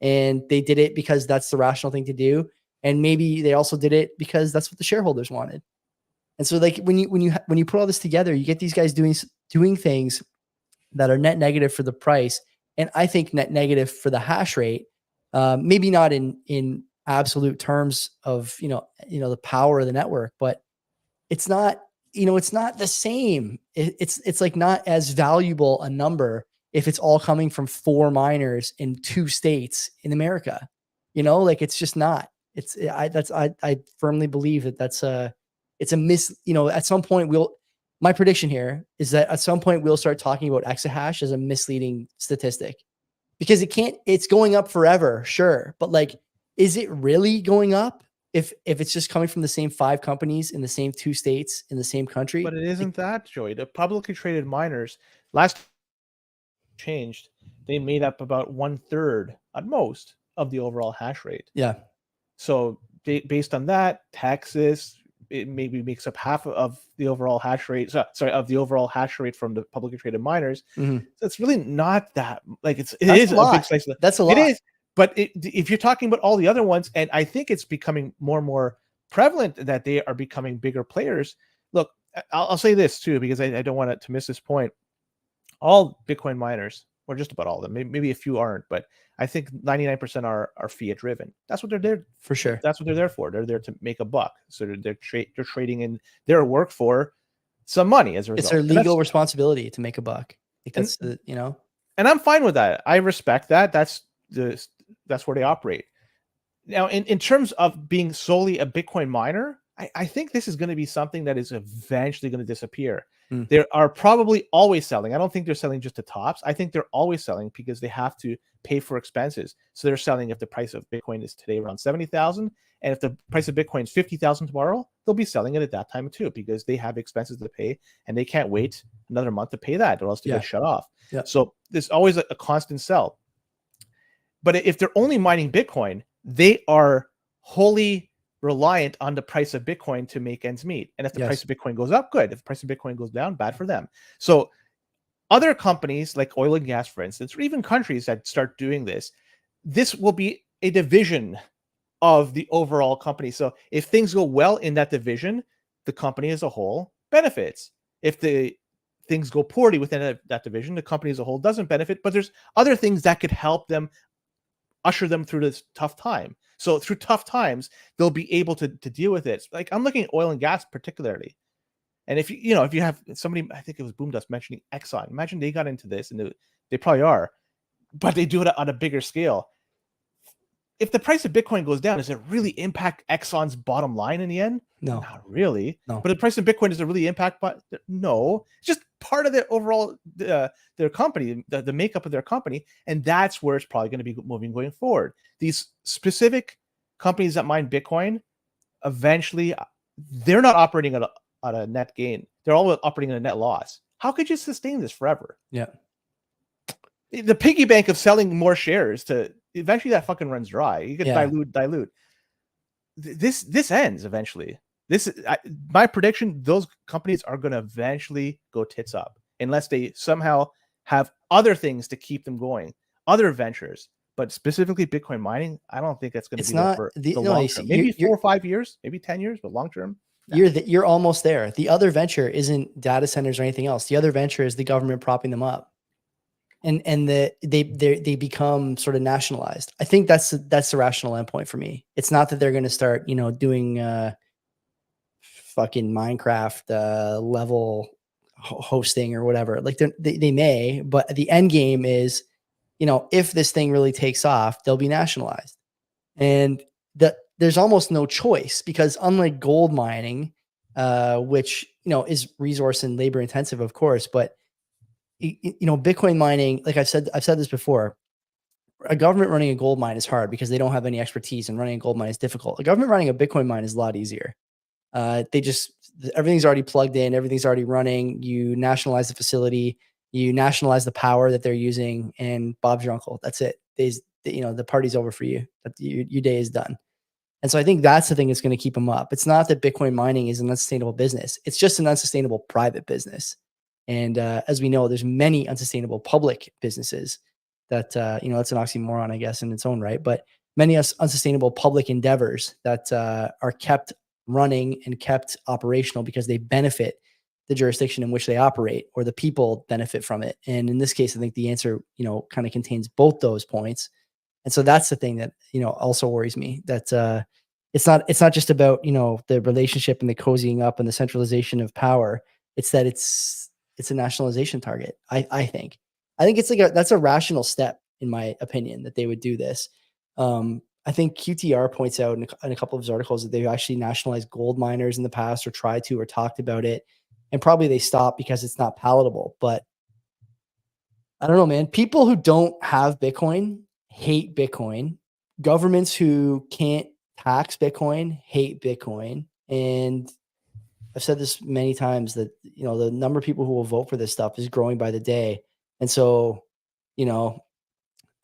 and they did it because that's the rational thing to do. And maybe they also did it because that's what the shareholders wanted. And so, like, when you put all this together, you get these guys doing things that are net negative for the price, and I think net negative for the hash rate. Maybe not in absolute terms of the power of the network, but it's not the same. It's like not as valuable a number if it's all coming from 4 miners in 2 states in America. Like it's just not. I firmly believe it's a miss. At some point my prediction here is that at some point we'll start talking about exahash as a misleading statistic, because it's going up forever, sure, but like, is it really going up if it's just coming from the same 5 companies in the same 2 states in the same country? But it isn't that, Joey. The publicly traded miners last changed, they made up about 1/3 at most of the overall hash rate. Yeah. So based on that, Texas, it maybe makes up half of the overall hash rate. Of the overall hash rate from the publicly traded miners. Mm-hmm. So it's really not that, like, it is a big slice. That's a lot. It is. But if you're talking about all the other ones, and I think it's becoming more and more prevalent that they are becoming bigger players. Look, I'll say this too, because I don't want to miss this point. All Bitcoin miners, or just about all of them, maybe a few aren't, but I think 99% are fiat driven. That's what they're there for. Sure. That's what they're there for. They're there to make a buck. So they're trading in their work for some money as a result. It's their legal responsibility to make a buck. I think that's and I'm fine with that. I respect that. That's where they operate. Now, in terms of being solely a Bitcoin miner, I think this is going to be something that is eventually going to disappear. Hmm. They are probably always selling. I don't think they're selling just to tops. I think they're always selling because they have to pay for expenses. So they're selling if the price of Bitcoin is today around 70,000, and if the price of Bitcoin is 50,000 tomorrow, they'll be selling it at that time too, because they have expenses to pay and they can't wait another month to pay that, or else they Yeah. get shut off. Yeah. So there's always a constant sell. But if they're only mining Bitcoin, they are wholly reliant on the price of Bitcoin to make ends meet. And if the price of Bitcoin goes up, good. If the price of Bitcoin goes down, bad for them. So other companies like oil and gas, for instance, or even countries that start doing this, this will be a division of the overall company. So if things go well in that division, the company as a whole benefits. If the things go poorly within that division, the company as a whole doesn't benefit. But there's other things that could help them usher them through this tough time. So through tough times, they'll be able to deal with it. Like I'm looking at oil and gas particularly. And if you have somebody, I think it was Boom Dust mentioning Exxon. Imagine they got into this, and they probably are, but they do it on a bigger scale. If the price of Bitcoin goes down, does it really impact Exxon's bottom line in the end? No, not really. No. But the price of Bitcoin, does it really impact? But no, it's just part of their overall their company, the makeup of their company, and that's where it's probably going to be moving going forward. These specific companies that mine Bitcoin, eventually, they're not operating at a net gain. They're all operating at a net loss. How could you sustain this forever? Yeah. The piggy bank of selling more shares to eventually that fucking runs dry. You can dilute. This ends eventually. My prediction: those companies are going to eventually go tits up unless they somehow have other things to keep them going, other ventures. But specifically Bitcoin mining, I don't think that's going to be there for the long term. Maybe 4 or 5 years, maybe 10 years, but long term. You're almost there. The other venture isn't data centers or anything else. The other venture is the government propping them up, and they become sort of nationalized. I think that's the rational endpoint for me. It's not that they're going to start doing fucking Minecraft level hosting or whatever. Like they may, but the end game is, if this thing really takes off, they'll be nationalized, and there's almost no choice, because unlike gold mining, which is resource and labor intensive, of course, but Bitcoin mining, like I've said this before, a government running a gold mine is hard because they don't have any expertise, and running a gold mine is difficult. A government running a Bitcoin mine is a lot easier. Everything's already plugged in, everything's already running. You nationalize the facility, you nationalize the power that they're using, and Bob's your uncle. That's it. The party's over for you. Your day is done. And so I think that's the thing that's going to keep them up. It's not that Bitcoin mining is an unsustainable business. It's just an unsustainable private business. And as we know, there's many unsustainable public businesses that, that's an oxymoron, I guess, in its own right. But many unsustainable public endeavors that are kept running and kept operational because they benefit the jurisdiction in which they operate, or the people benefit from it. And in this case, I think the answer, kind of contains both those points. And so that's the thing that, also worries me, that it's not just about, the relationship and the cozying up and the centralization of power. It's that it's a nationalization target. I think it's that's a rational step, in my opinion, that they would do this. I think QTR points out in a couple of his articles that they've actually nationalized gold miners in the past, or tried to, or talked about it. And probably they stopped because it's not palatable. But I don't know, man. People who don't have Bitcoin hate Bitcoin. Governments who can't tax Bitcoin hate Bitcoin. And I've said this many times that, the number of people who will vote for this stuff is growing by the day. And so,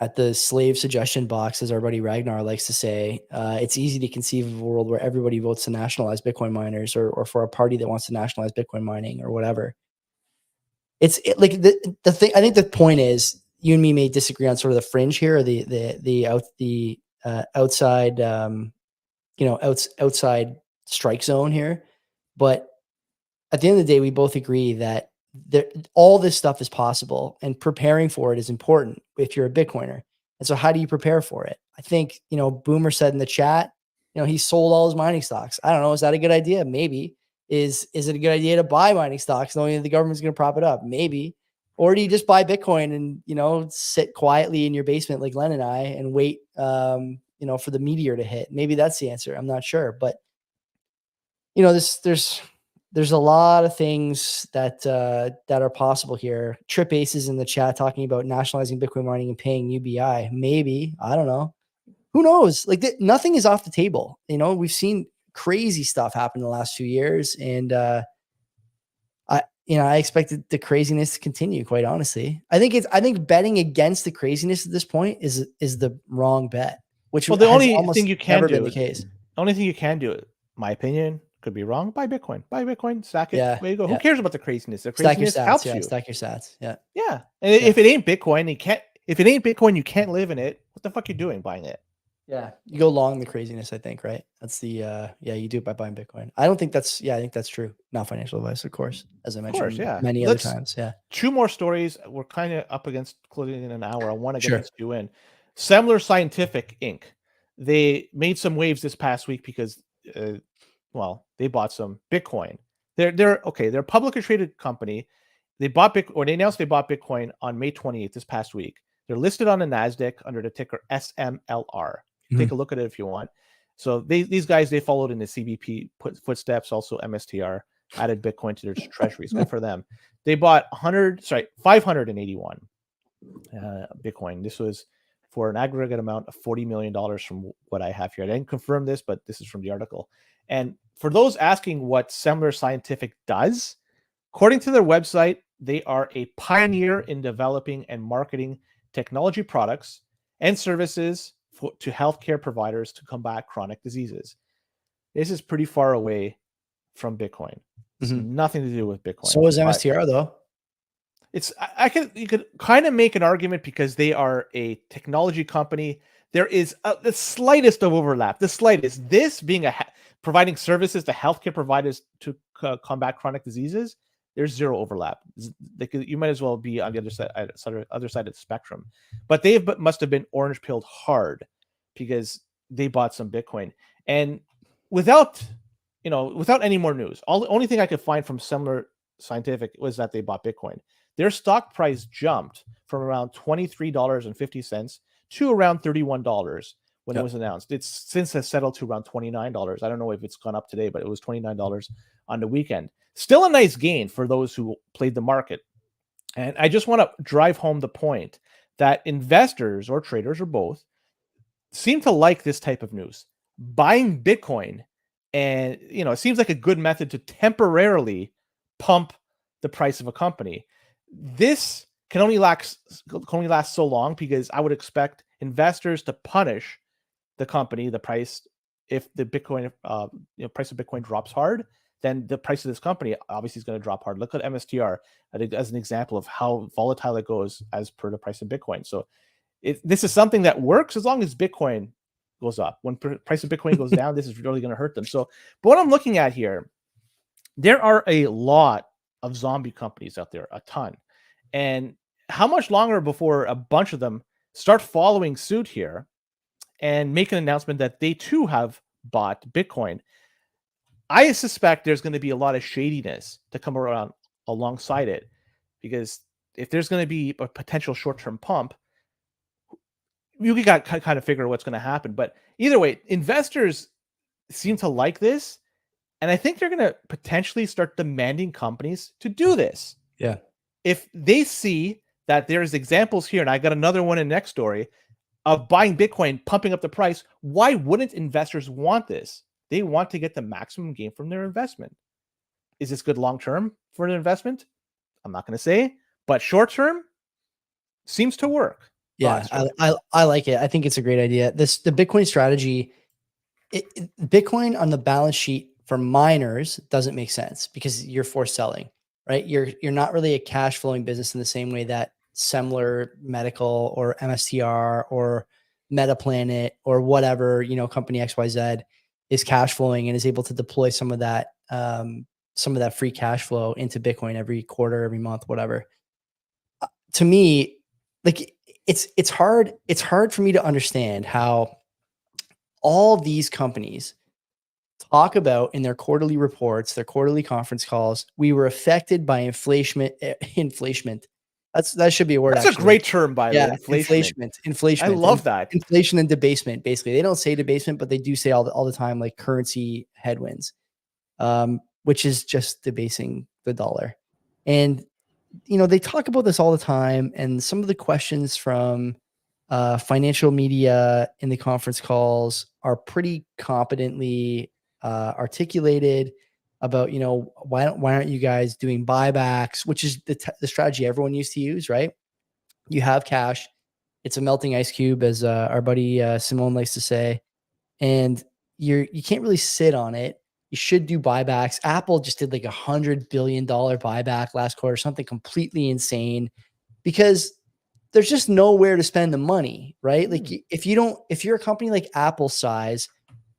at the slave suggestion box, as our buddy Ragnar likes to say, it's easy to conceive of a world where everybody votes to nationalize Bitcoin miners, or for a party that wants to nationalize Bitcoin mining or whatever. Like the thing. I think the point is, you and me may disagree on sort of the fringe here, or the outside, outside strike zone here. But at the end of the day, we both agree that all this stuff is possible, and preparing for it is important if you're a Bitcoiner. And so how do you prepare for it? I think, Boomer said in the chat, he sold all his mining stocks. I don't know. Is that a good idea? Maybe. Is it a good idea to buy mining stocks knowing that the government's going to prop it up? Maybe. Or do you just buy Bitcoin and, sit quietly in your basement like Len and I and wait, for the meteor to hit? Maybe that's the answer. I'm not sure. But there's a lot of things that are possible here. Trip Aces in the chat talking about nationalizing Bitcoin mining and paying UBI. Maybe, I don't know. Who knows? Like nothing is off the table. We've seen crazy stuff happen in the last few years, and I expected the craziness to continue. Quite honestly, I think betting against the craziness at this point is the wrong bet. Which the only almost thing you can never do been the case. the only thing you can do, my opinion, could be wrong. Buy Bitcoin, stack it. Yeah, There you go. yeah. Who cares about the craziness? The Stack your craziness stats. helps Yeah, you. stack your stats. Yeah. Yeah. And if it ain't Bitcoin, if it ain't Bitcoin, you can't live in it. What the fuck you doing buying it? Yeah. You go long the craziness, I think, right? That's the you do it by buying Bitcoin. I think that's true. Not financial advice, of course, as I mentioned many other times. Yeah. 2 more stories. We're kind of up against closing in an hour. I want to get these 2 in. Semler Scientific Inc. They made some waves this past week because they bought some Bitcoin. They're okay. They're a publicly traded company. They announced they bought Bitcoin on May 28th this past week. They're listed on the Nasdaq under the ticker SMLR. Take a look at it if you want. So these guys, they followed in the CBP footsteps. Also, MSTR added Bitcoin to their treasuries. Good for them. They bought 581 Bitcoin. This was for an aggregate amount of $40 million from what I have here. I didn't confirm this, but this is from the article. And for those asking what Semler Scientific does, according to their website, they are a pioneer in developing and marketing technology products and services to healthcare providers to combat chronic diseases. This is pretty far away from Bitcoin. It's nothing to do with Bitcoin. So is MSTR though. You could kind of make an argument because they are a technology company. There is the slightest of overlap. The slightest. This being providing services to healthcare providers to combat chronic diseases, there's zero overlap. You might as well be on the other side of the spectrum. But they must have been orange pilled hard because they bought some Bitcoin. And without any more news, the only thing I could find from Semler Scientific was that they bought Bitcoin. Their stock price jumped from around $23.50 to around $31 when it was announced. It's since has settled to around $29. I don't know if it's gone up today, but it was $29 on the weekend. Still a nice gain for those who played the market. And I just want to drive home the point that investors or traders or both seem to like this type of news. Buying Bitcoin, and it seems like a good method to temporarily pump the price of a company. This can only last so long because I would expect investors to punish the company, the price. If the Bitcoin price of Bitcoin drops hard, then the price of this company obviously is going to drop hard. Look at MSTR as an example of how volatile it goes as per the price of Bitcoin. So this is something that works as long as Bitcoin goes up. When price of Bitcoin goes down, this is really going to hurt them. So, but what I'm looking at here, there are a lot of zombie companies out there, a ton. And how much longer before a bunch of them start following suit here and make an announcement that they too have bought Bitcoin? I suspect there's going to be a lot of shadiness to come around alongside it, because if there's going to be a potential short-term pump, you got to kind of figure out what's going to happen. But either way, investors seem to like this, and I think they're going to potentially start demanding companies to do this. Yeah. If they see that there's examples here, and I got another one in next story, of buying Bitcoin, pumping up the price, why wouldn't investors want this? They want to get the maximum gain from their investment. Is this good long-term for an investment? I'm not going to say, but short-term seems to work. Yeah, I like it. I think it's a great idea. The Bitcoin strategy, Bitcoin on the balance sheet for miners doesn't make sense because you're forced selling, right? You're not really a cash flowing business in the same way that Semler Medical or MSTR or Metaplanet or whatever, company XYZ is cash flowing and is able to deploy some of that free cash flow into Bitcoin every quarter, every month, whatever. To me, like it's hard for me to understand how all these companies talk about in their quarterly reports, their quarterly conference calls, we were affected by inflation. That should be a word. That's actually a great term, by the way. Inflation. I love that. Inflation and debasement. Basically, they don't say debasement, but they do say all the time, like currency headwinds. which is just debasing the dollar. And, they talk about this all the time. And some of the questions from financial media in the conference calls are pretty competently articulated about, why aren't you guys doing buybacks, which is the strategy everyone used to use, right? You have cash. It's a melting ice cube, as our buddy Simone likes to say. And you can't really sit on it. You should do buybacks. Apple just did like $100 billion buyback last quarter, something completely insane, because there's just nowhere to spend the money, right? Like if you're a company like Apple size,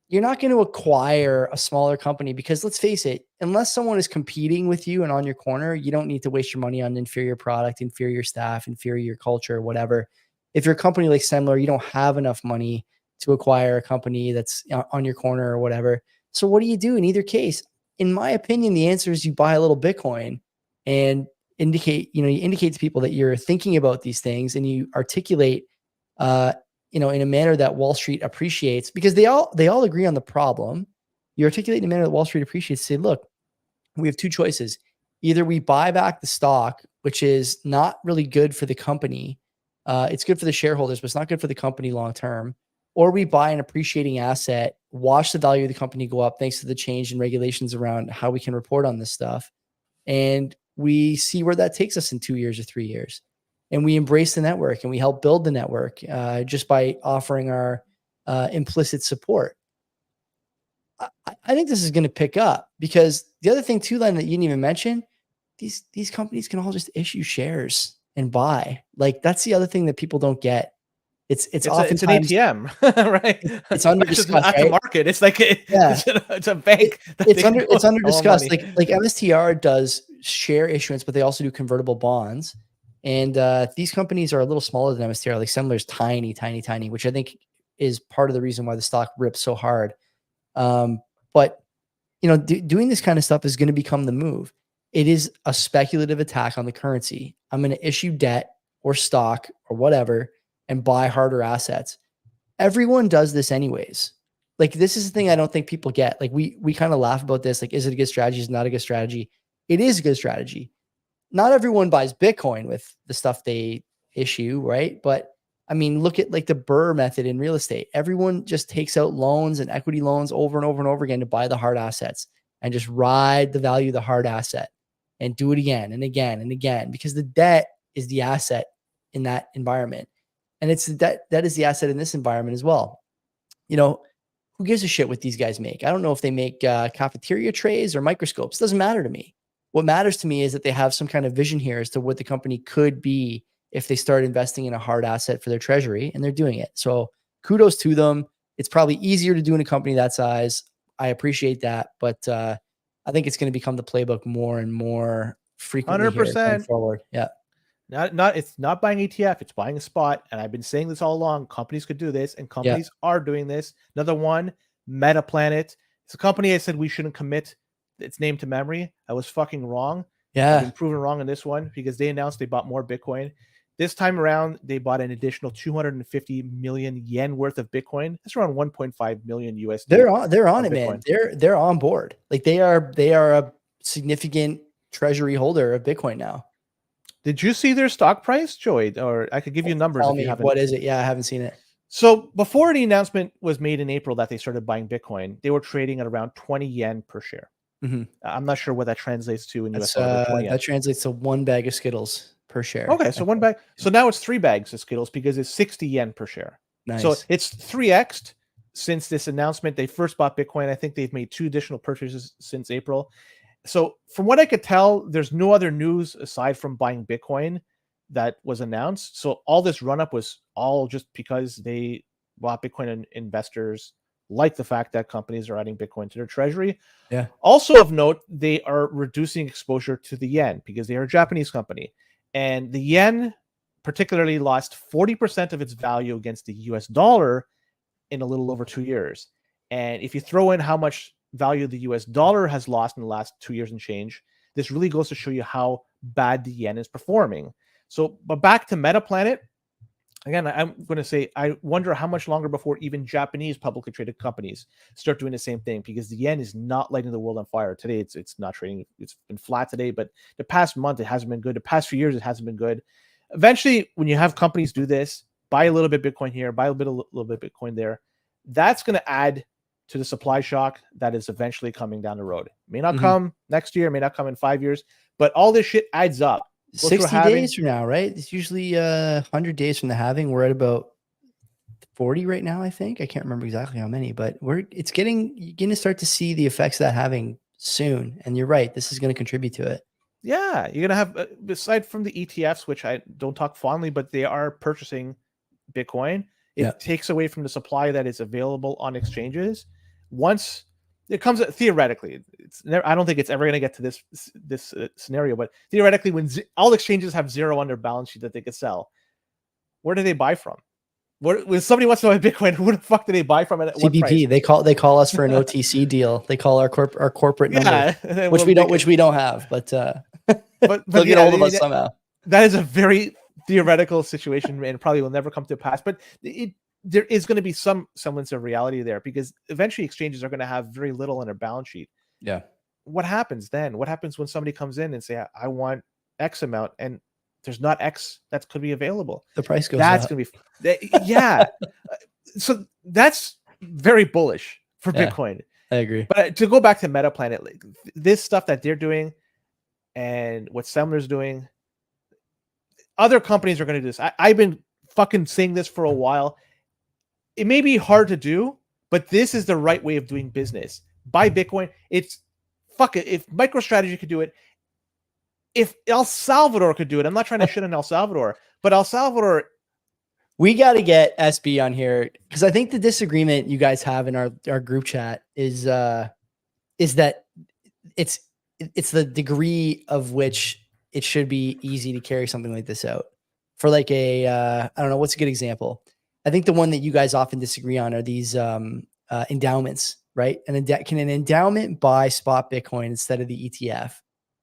you're not going to acquire a smaller company, because let's face it, unless someone is competing with you and on your corner, you don't need to waste your money on inferior product, inferior staff, inferior culture, whatever. If you're a company like Semler, you don't have enough money to acquire a company that's on your corner or whatever. So what do you do in either case? In my opinion, the answer is you buy a little Bitcoin and you indicate to people that you're thinking about these things, and you articulate, in a manner that Wall Street appreciates, because they all agree on the problem. You articulate in a manner that Wall Street appreciates. Say, look, we have two choices. Either we buy back the stock, which is not really good for the company. It's good for the shareholders, but it's not good for the company long term. Or we buy an appreciating asset, watch the value of the company go up thanks to the change in regulations around how we can report on this stuff, and we see where that takes us in 2 years or 3 years. And we embrace the network, and we help build the network just by offering our implicit support. I think this is going to pick up, because the other thing too, Len, that you didn't even mention, these companies can all just issue shares and buy. Like, that's the other thing that people don't get. It's it's oftentimes an ATM, right? It's under discussed, at the right? market. It's like Yeah. it's a bank. It's under discussed. Money. Like MSTR does share issuance, but they also do convertible bonds. And these companies are a little smaller than MSTR. Like Semler's tiny, tiny, tiny, which I think is part of the reason why the stock rips so hard. But doing this kind of stuff is going to become the move. It is a speculative attack on the currency. I'm going to issue debt or stock or whatever and buy harder assets. Everyone does this anyways. Like, this is the thing I don't think people get. Like, we kind of laugh about this. Like, is it a good strategy? Is it not a good strategy? It is a good strategy. Not everyone buys Bitcoin with the stuff they issue, right? But I mean, look at like the Burr method in real estate. Everyone just takes out loans and equity loans over and over and over again to buy the hard assets, and just ride the value of the hard asset and do it again and again and again, because the debt is the asset in that environment. And it's the debt that is the asset in this environment as well. Who gives a shit what these guys make? I don't know if they make cafeteria trays or microscopes. It doesn't matter to me. What matters to me is that they have some kind of vision here as to what the company could be if they start investing in a hard asset for their treasury, and they're doing it. So kudos to them. It's probably easier to do in a company that size. I appreciate that, but I think it's going to become the playbook more and more frequently here going forward. Yeah. It's not buying ETF, it's buying a spot. And I've been saying this all along. Companies could do this, and companies are doing this. Another one, Metaplanet. It's a company I said we shouldn't commit its name to memory. I was fucking wrong. Yeah. I've been proven wrong on this one, because they announced they bought more Bitcoin. This time around, they bought an additional 250 million yen worth of Bitcoin. That's around 1.5 million USD. They're on it, Bitcoin. Man. They're on board. Like, they are a significant treasury holder of Bitcoin now. Did you see their stock price, Joey? Or I could give you numbers. Tell me, what is it? Yeah, I haven't seen it. So before the announcement was made in April that they started buying Bitcoin, they were trading at around 20 yen per share. Mm-hmm. I'm not sure what that translates to in US dollars. That translates to one bag of Skittles per share. Okay, so one bag. So now it's 3 bags of Skittles, because it's 60 yen per share. Nice. So it's 3x'd since this announcement. They first bought Bitcoin. I think they've made 2 additional purchases since April. So from what I could tell, there's no other news aside from buying Bitcoin that was announced. So all this run up was all just because they bought Bitcoin, and investors like the fact that companies are adding Bitcoin to their treasury. Yeah. Also of note, they are reducing exposure to the yen, because they are a Japanese company, and the yen particularly lost 40% of its value against the US dollar in a little over 2 years. And if you throw in how much value the US dollar has lost in the last 2 years and change, this really goes to show you how bad the yen is performing. So, but back to Metaplanet. again, I'm going to say, I wonder how much longer before even Japanese publicly traded companies start doing the same thing, because the yen is not lighting the world on fire. Today, it's not trading. It's been flat today, but the past month, it hasn't been good. The past few years, it hasn't been good. Eventually, when you have companies do this, buy a little bit Bitcoin here, buy a little bit Bitcoin there, that's going to add to the supply shock that is eventually coming down the road. It may not come next year, may not come in 5 years, but all this shit adds up. 60 days from now, right? It's usually 100 days from the halving. We're at about 40 right now, I think. I can't remember exactly how many, but you're going to start to see the effects of that halving soon. And you're right, this is going to contribute to it. Yeah, you're going to have, aside from the ETFs, which I don't talk fondly, but they are purchasing Bitcoin. It takes away from the supply that is available on exchanges. Once it comes, theoretically, I don't think it's ever going to get to this scenario, but theoretically, when all exchanges have zero on their balance sheet that they could sell, where do they buy from? When somebody wants to buy Bitcoin, who the fuck do they buy from? At CBP. What price? They call us for an OTC deal. They call our corporate number, which we don't have, but they'll get hold of us somehow. That is a very theoretical situation, and probably will never come to pass. But there is going to be some semblance of reality there, because eventually exchanges are going to have very little on their balance sheet. Yeah. What happens then? What happens when somebody comes in and say, I want X amount, and there's not X that could be available? The price goes That's up. going to be, yeah. So that's very bullish for Bitcoin. I agree. But to go back to Metaplanet, like, this stuff that they're doing and what Semler's doing, other companies are going to do this. I've been fucking saying this for a while. It may be hard to do, but this is the right way of doing business. Buy Bitcoin. It's fuck it. If MicroStrategy could do it, if El Salvador could do it, I'm not trying to shit on El Salvador, but El Salvador. We got to get SB on here, because I think the disagreement you guys have in our group chat is that it's the degree of which it should be easy to carry something like this out. For like I don't know, what's a good example? I think the one that you guys often disagree on are these endowments, right? Can an endowment buy spot Bitcoin instead of the ETF?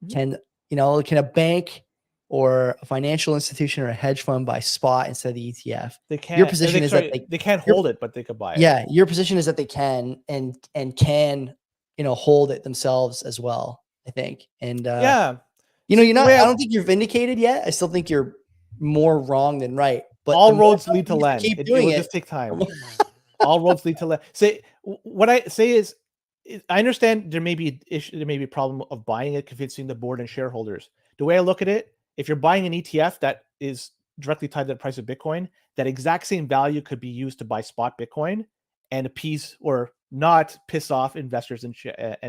Can a bank or a financial institution or a hedge fund buy spot instead of the ETF? They can't. Your position is that they can't hold it, but they could buy it. Yeah, your position is that they can and can hold it themselves as well, I think. And yeah, you're not. I don't think you're vindicated yet. I still think you're more wrong than right. But all roads lead to land. Keep doing it. Just take time. All roads lead to land. What I say is, I understand there may be a problem of buying it, convincing the board and shareholders. The way I look at it, if you're buying an ETF that is directly tied to the price of Bitcoin, that exact same value could be used to buy spot Bitcoin and appease or not piss off investors and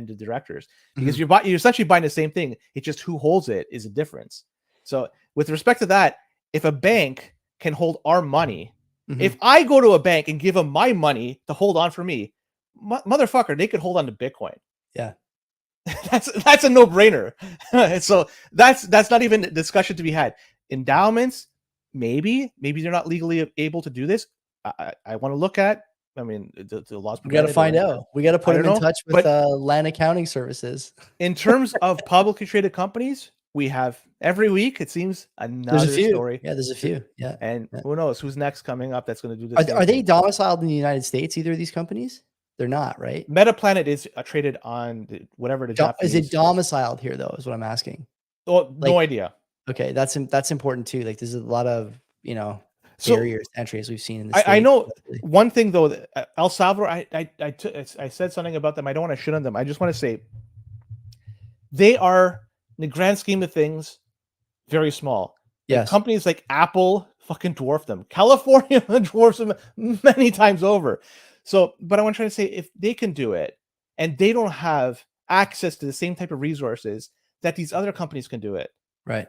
the directors, because you're essentially buying the same thing. It's just who holds it is a difference. So with respect to that, if a bank can hold our money, if I go to a bank and give them my money to hold on for me, motherfucker, they could hold on to Bitcoin. Yeah. that's a no-brainer. So that's not even a discussion to be had. Endowments, maybe they're not legally able to do this. I want to look at. I mean, the laws. We got to find out. We got to put them in touch with land accounting services. In terms of publicly traded companies, we have every week, it seems, another story. Yeah, there's a few. Yeah. And who knows who's next coming up that's going to do this. Are they domiciled in the United States, either of these companies? They're not, right? Metaplanet is traded on whatever the Japanese. Is it domiciled here, though, is what I'm asking? Well, no idea. Okay, that's important, too. Like, there's a lot of, barriers to entry, as we've seen in the I know one thing, though, El Salvador, I said something about them. I don't want to shit on them. I just want to say they are, in the grand scheme of things, very small. Yes. Companies like Apple fucking dwarf them. California dwarfs them many times over. So, but I want to try to say, if they can do it and they don't have access to the same type of resources that these other companies can do it, right?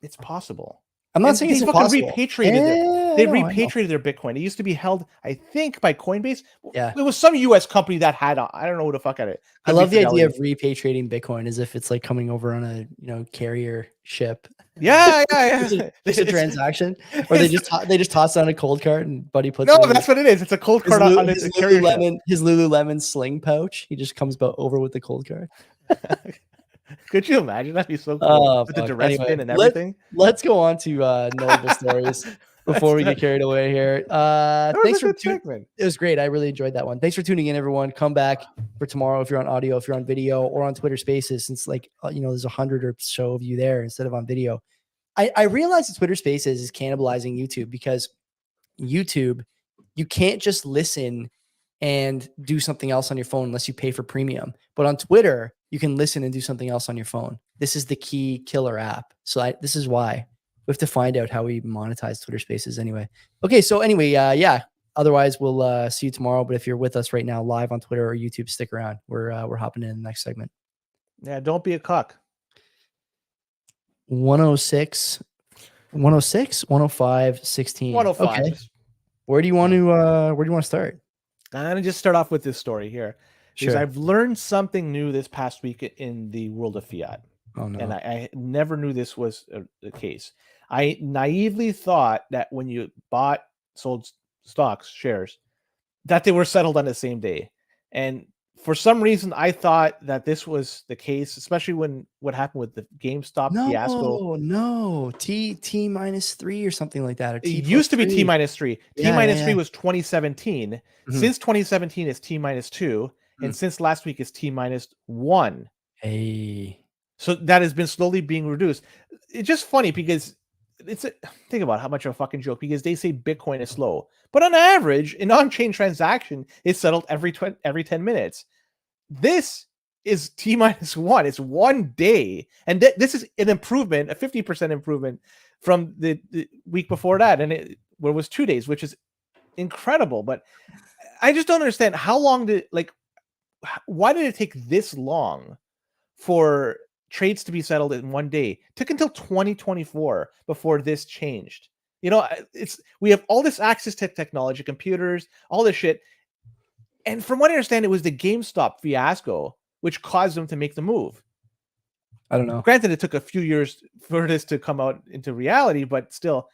It's possible. I'm not saying it's impossible. They repatriated their Bitcoin. It used to be held, I think, by Coinbase. Yeah. It was some US company that had, I don't know who the fuck had it. I love the idea of repatriating Bitcoin as if it's like coming over on a, carrier ship. Yeah. It's a transaction. Or they just toss down a cold card and Buddy puts that's what it is. It's a cold card on his Lululemon, his Lululemon sling pouch. He just comes over with the cold card. Could you imagine? That'd be so cool. With the duress pin and everything. Let's go on to notable stories. before we get carried away here. That was Thanks a for good segment. It was great. I really enjoyed that one. Thanks for tuning in, everyone. Come back for tomorrow if you're on audio, if you're on video, or on Twitter Spaces, since like there's 100 or so of you there instead of on video. I realize that Twitter Spaces is cannibalizing YouTube, because YouTube, you can't just listen and do something else on your phone unless you pay for premium. But on Twitter, you can listen and do something else on your phone. This is the key killer app. So this is why we have to find out how we monetize Twitter Spaces anyway. Okay, so anyway, yeah. Otherwise, we'll see you tomorrow. But if you're with us right now live on Twitter or YouTube, stick around. We're hopping in the next segment. Yeah, don't be a cuck. 106, 105, 16. 105. Okay. Where do you want to start? I'm gonna just start off with this story here. Because I've learned something new this past week in the world of fiat. Oh no. And I never knew this was the case. I naively thought that when you sold stocks, shares, that they were settled on the same day. And for some reason, I thought that this was the case, especially when what happened with the GameStop fiasco. No, T -3 or something like that. Or T it used to be T -3. T -3 was 2017. Mm-hmm. Since 2017 is T -2. And since last week is T -1. Hey. So that has been slowly being reduced. It's just funny because think about how much of a fucking joke, because they say Bitcoin is slow, but on average, an on-chain transaction is settled every 10 minutes. This is T -1. It's 1 day. And this is an improvement, a 50% improvement from the week before that. And where it was 2 days, which is incredible. But I just don't understand how long why did it take this long for trades to be settled in 1 day? It took until 2024 before this changed. We have all this access to technology, computers, all this shit. And from what I understand, it was the GameStop fiasco which caused them to make the move. I don't know. Granted, it took a few years for this to come out into reality, but still,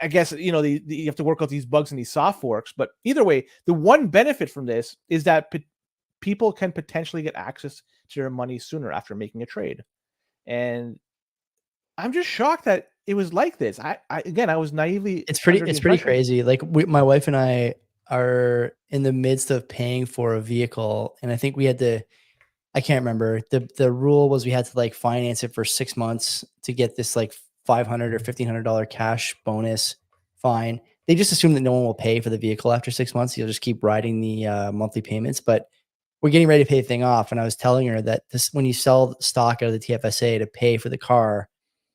I guess, you have to work out these bugs and these soft forks. But either way, the one benefit from this is that people can potentially get access to their money sooner after making a trade. And I'm just shocked that it was like this. I was naively. It's pretty crazy. Like my wife and I are in the midst of paying for a vehicle, and I think we had to. I can't remember. The rule was we had to finance it for 6 months to get this $500 or $1,500 cash bonus. Fine. They just assume that no one will pay for the vehicle after 6 months. You'll just keep riding the monthly payments. But we're getting ready to pay the thing off, and I was telling her that when you sell stock out of the TFSA to pay for the car,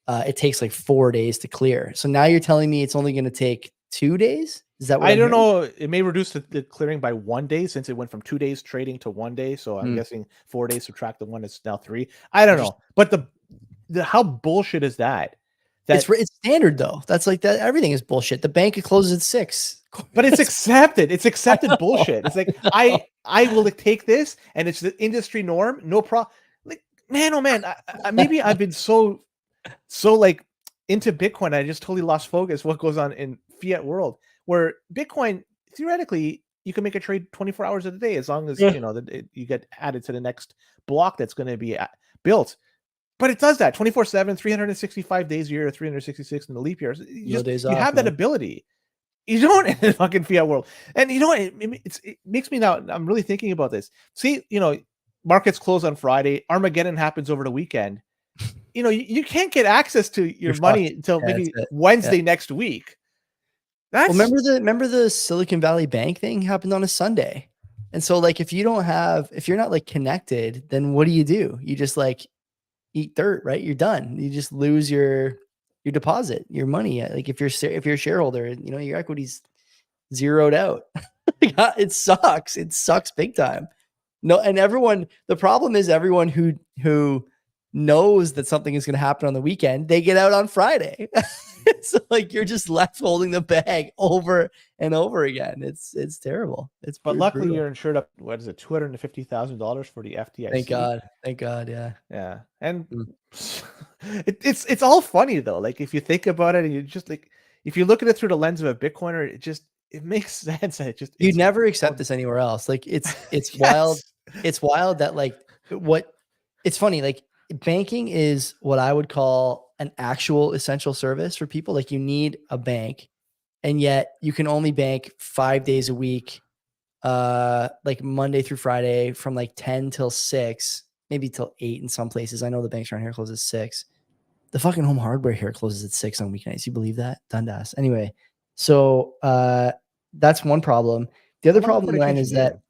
it takes 4 days to clear. So now you're telling me it's only going to take 2 days? Is that what I don't know? It may reduce the clearing by 1 day, since it went from 2 days trading to 1 day. So I'm guessing 4 days subtract the one, it's now 3. I don't know. But the how bullshit is that? It's standard though. That's that. Everything is bullshit. The bank closes at 6. But it's accepted. It's accepted bullshit. It's I will take this, and it's the industry norm. No problem. Man, oh man. Maybe I've been so into Bitcoin, I just totally lost focus what goes on in fiat world, where Bitcoin, theoretically, you can make a trade 24 hours a day, as long as you get added to the next block that's going to be built. But it does that 24/7, 365 days a year, 366 in the leap years. You have that ability. You don't in the fucking fiat world. And you know what? It makes me now. I'm really thinking about this. See, markets close on Friday. Armageddon happens over the weekend. You can't get access to your money until maybe Wednesday next week. Remember the Silicon Valley Bank thing happened on a Sunday. And so if you're not connected, then what do? You just eat dirt, right? You're done. You just lose your deposit, your money. If you're a shareholder, your equity's zeroed out. It sucks. It sucks big time. No, and the problem is everyone who knows that something is going to happen on the weekend, they get out on Friday. So you're just left holding the bag over and over again. It's terrible. But luckily you're insured up. What is it? $250,000 for the FDIC. Thank God. Yeah. Yeah. And it's all funny though. If you think about it, and you just if you look at it through the lens of a Bitcoiner, it makes sense. You'd never accept this anywhere else. It's yes. Wild. It's wild that it's funny. Banking is what I would call an actual essential service for people. You need a bank and yet you can only bank 5 days a week, like Monday through Friday from like 10 till 6, maybe till 8 in some places. I know the banks around here close at 6. The fucking Home Hardware here closes at 6 on weeknights. You believe that? Dundas. Anyway, so that's one problem. The other problem then is that,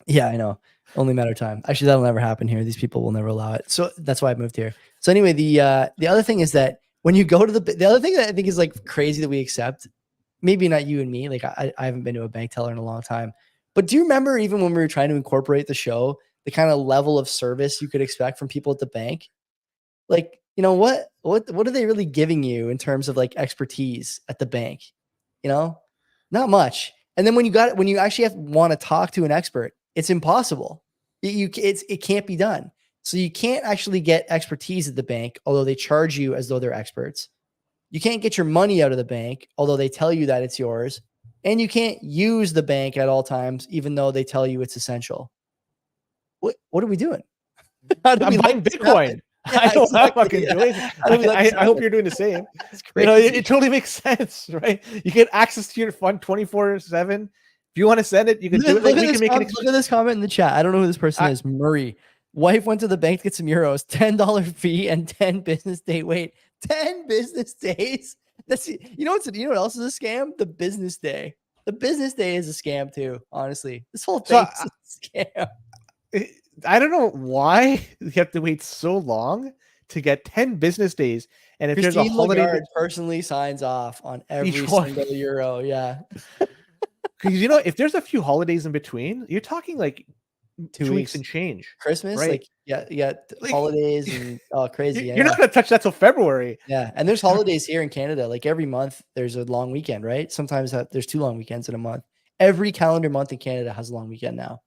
yeah, I know. Only a matter of time. Actually, that'll never happen here. These people will never allow it. So that's why I moved here. So anyway, the other thing is that when you go to the other thing that I think is like crazy that we accept, maybe not you and me, like I haven't been to a bank teller in a long time, but do you remember even when we were trying to incorporate the show, the kind of level of service you could expect from people at the bank? Like, you know, what are they really giving you in terms of like expertise at the bank? You know, not much. And then when you actually want to talk to an expert, it's impossible. It can't be done. So you can't actually get expertise at the bank, although they charge you as though they're experts. You can't get your money out of the bank, although they tell you that it's yours. And you can't use the bank at all times, even though they tell you it's essential. What are we doing? I'm buying Bitcoin. Yeah, I know exactly. I'm fucking doing. I hope you're doing the same. You know, it totally makes sense, right? You get access to your fund 24/7. If you want to send it, you can do it. Like, look at this comment in the chat. I don't know who this person is. Murray. Wife went to the bank to get some euros. $10 fee and 10 business day wait. 10 business days. That's you know what else is a scam? The business day. The business day is a scam too. Honestly, this whole thing is a scam. I don't know why you have to wait so long to get 10 business days. And if there's a holiday, Lagarde personally signs off on every single euro. Yeah. Because, you know, if there's a few holidays in between, you're talking like 2 weeks and change. Christmas, right? Like, yeah, like, holidays and crazy. You're not going to touch that till February. Yeah. And there's holidays here in Canada. Like every month there's a long weekend, right? Sometimes there's 2 long weekends in a month. Every calendar month in Canada has a long weekend now.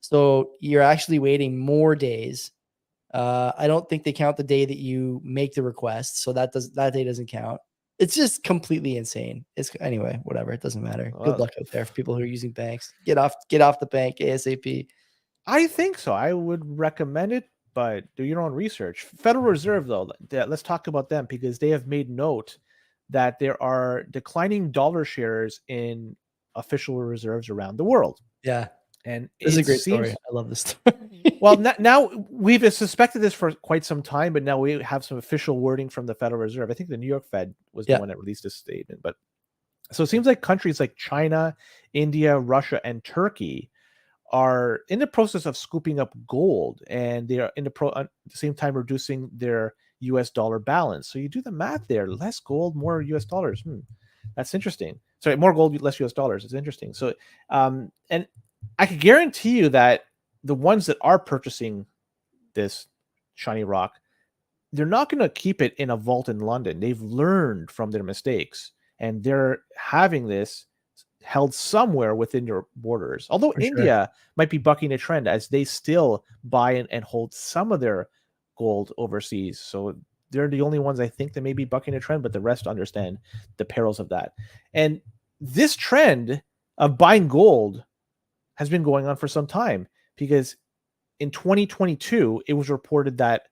So you're actually waiting more days. I don't think they count the day that you make the request. So that day doesn't count. It's just completely insane. Anyway, whatever. It doesn't matter. Good luck out there for people who are using banks. Get off the bank ASAP. I think so. I would recommend it, but do your own research. Federal Reserve, though, let's talk about them because they have made note that there are declining dollar shares in official reserves around the world. Yeah. And this is a great story. I love this story. Well, now we've suspected this for quite some time, but now we have some official wording from the Federal Reserve. I think the New York Fed was the one that released this statement. But so it seems like countries like China, India, Russia, and Turkey are in the process of scooping up gold, and they are at the same time reducing their US dollar balance. So you do the math there: less gold, more US dollars. That's interesting. Sorry, more gold, less US dollars. It's interesting. So, and I can guarantee you that the ones that are purchasing this shiny rock, they're not going to keep it in a vault in London. They've learned from their mistakes, and they're having this held somewhere within your borders. Although India might be bucking a trend as they still buy and hold some of their gold overseas. So they're the only ones I think that may be bucking a trend, but the rest understand the perils of that. And this trend of buying gold has been going on for some time, because in 2022, it was reported that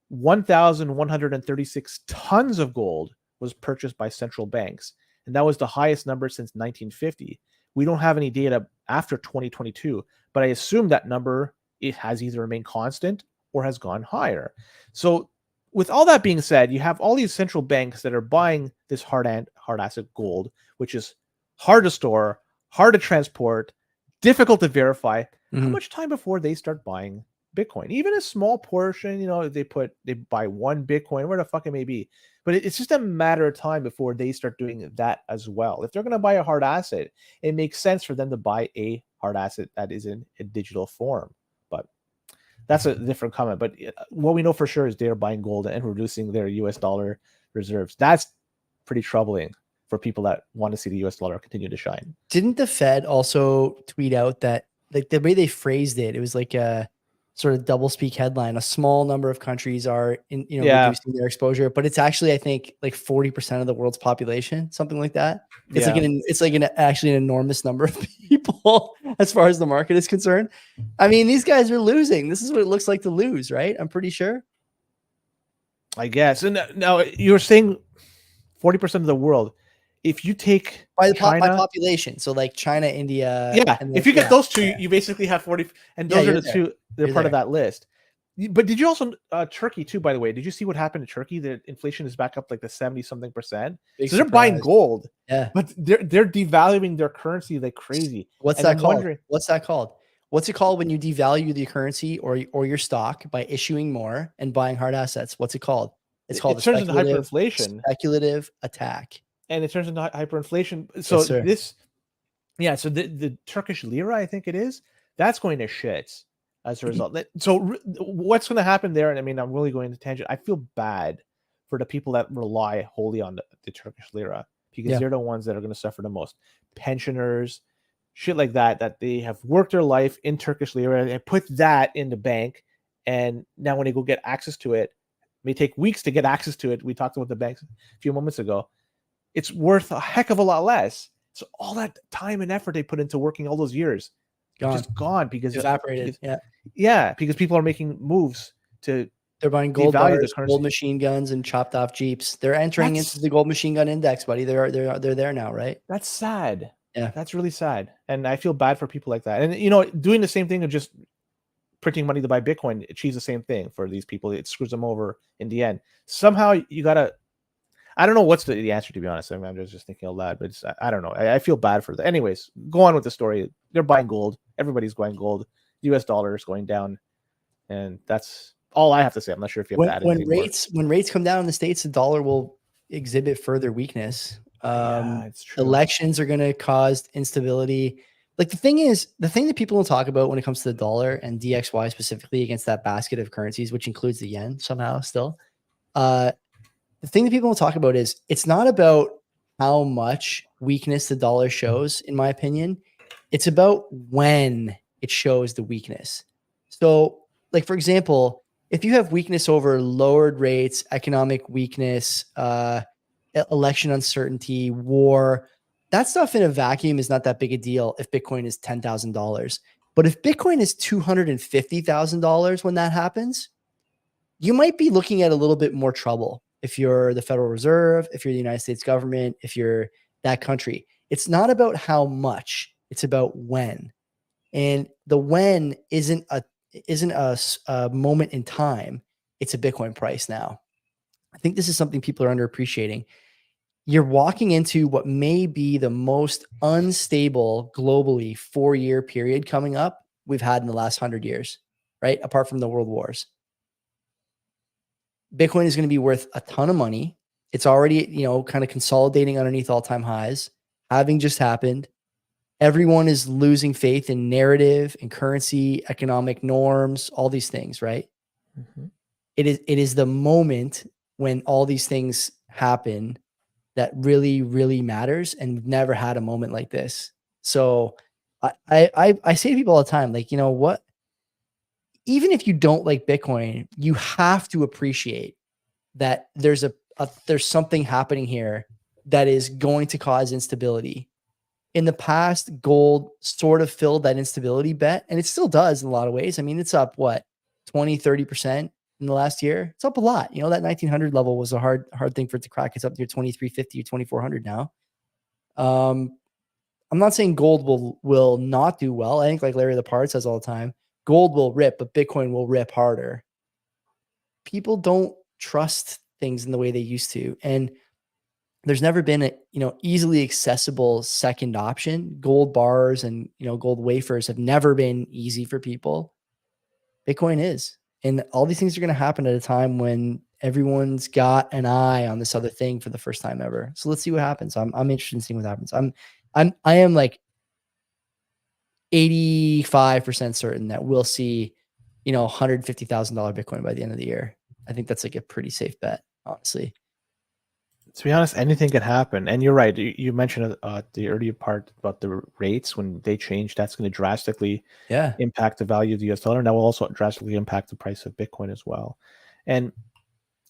1,136 tons of gold was purchased by central banks. And that was the highest number since 1950. We don't have any data after 2022, but I assume that number, it has either remained constant or has gone higher. So with all that being said, you have all these central banks that are buying this hard asset gold, which is hard to store, hard to transport, difficult to verify. How much time before they start buying Bitcoin? Even a small portion, you know, they buy 1 Bitcoin, where the fuck it may be. But it's just a matter of time before they start doing that as well. If they're going to buy a hard asset, it makes sense for them to buy a hard asset that is in a digital form. But that's a different comment. But what we know for sure is they're buying gold and reducing their US dollar reserves. That's pretty troubling for people that want to see the US dollar continue to shine. Didn't the Fed also tweet out that, like, the way they phrased it, it was like a sort of double speak headline: a small number of countries are reducing their exposure, but it's actually, I think, like 40% of the world's population, something like that. It's actually an enormous number of people as far as the market is concerned. I mean, these guys are losing. This is what it looks like to lose, right? I'm pretty sure. I guess. And now you're saying 40% of the world. if you take by China, population. So like China, India. yeah, And if you get yeah, those two, yeah. you basically have 40, and Yeah, those are you're the there. two. They're You're part of there. that list. But did you also Turkey too? By the way, did you see what happened to Turkey? The inflation is back up like the 70-something%. Big So they're buying surprise. gold, Yeah. but they're devaluing their currency like crazy. What's And that I'm called? wondering, What's that called? What's it called when you devalue the currency or your stock by issuing more and buying hard assets? What's it called? It's called it a turns into hyperinflation, speculative attack. and it turns into hyperinflation. Yes, So sir. yeah, so the Turkish lira, I think it is, that's going to shit as a result. So what's going to happen there? And I mean, I'm really going to tangent. I feel bad for the people that rely wholly on the Turkish lira, because Yeah. they're the ones that are going to suffer the most. Pensioners, shit like that they have worked their life in Turkish lira and put that in the bank, and now when they go get access to it, may take weeks to get access to it. We talked about the banks a few moments ago. It's worth a heck of a lot less. So all that time and effort they put into working all those years, just gone because Evaporated. because people are making moves to They're buying gold devalue the bars, currency. gold machine guns, and chopped off Jeeps. They're entering into the gold machine gun index, buddy. They're there now, right? That's sad. Yeah. That's really sad. And I feel bad for people like that. And you know, doing the same thing of just printing money to buy Bitcoin achieves the same thing for these people. It screws them over in the end. Somehow you gotta, I don't know what's the answer, to be honest. I mean, I'm just thinking out loud, but I don't know. I feel bad for that. Anyways, go on with the story. They're buying gold. Everybody's buying gold. US dollar is going down. And that's all I have to say. I'm not sure if you have to add anything more. When rates come down in the States, the dollar will exhibit further weakness. Yeah, it's true. Elections are going to cause instability. Like the thing that people don't talk about when it comes to the dollar and DXY specifically against that basket of currencies, which includes the yen somehow still. The thing that people don't talk about is it's not about how much weakness the dollar shows, in my opinion. It's about when it shows the weakness. So, like, for example, if you have weakness over lowered rates, economic weakness, election uncertainty, war, that stuff in a vacuum is not that big a deal if Bitcoin is $10,000. But if Bitcoin is $250,000 when that happens, you might be looking at a little bit more trouble if you're the Federal Reserve, if you're the United States government, if you're that country. It's not about how much, it's about when. And the when isn't a moment in time. It's a Bitcoin price now. I think this is something people are underappreciating. You're walking into what may be the most unstable globally 4-year period coming up we've had in the last 100 years, right? Apart from the world wars. Bitcoin is going to be worth a ton of money. It's already, kind of consolidating underneath all-time highs. Having just happened. Everyone is losing faith in narrative and currency, economic norms, all these things, right? Mm-hmm. It is the moment when all these things happen that really, really matters. And we've never had a moment like this. So I say to people all the time, like, you know what? Even if you don't like Bitcoin, you have to appreciate that there's there's something happening here that is going to cause instability. In the past, gold sort of filled that instability bet, and it still does in a lot of ways. I mean, it's up, what, 20, 30% in the last year? It's up a lot. That 1900 level was a hard thing for it to crack. It's up to your 2350 or 2400 now. I'm not saying gold will not do well. I think, like Larry Lepard says all the time, gold will rip, but Bitcoin will rip harder. People don't trust things in the way they used to. And there's never been a, easily accessible second option. Gold bars and, gold wafers have never been easy for people. Bitcoin is. And all these things are going to happen at a time when everyone's got an eye on this other thing for the first time ever. So let's see what happens. I'm interested in seeing what happens. I am like 85% certain that we'll see, $150,000 Bitcoin by the end of the year. I think that's like a pretty safe bet, honestly. To be honest, anything could happen. And you're right. You mentioned the earlier part about the rates. When they change, that's going to drastically impact the value of the US dollar. And that will also drastically impact the price of Bitcoin as well. And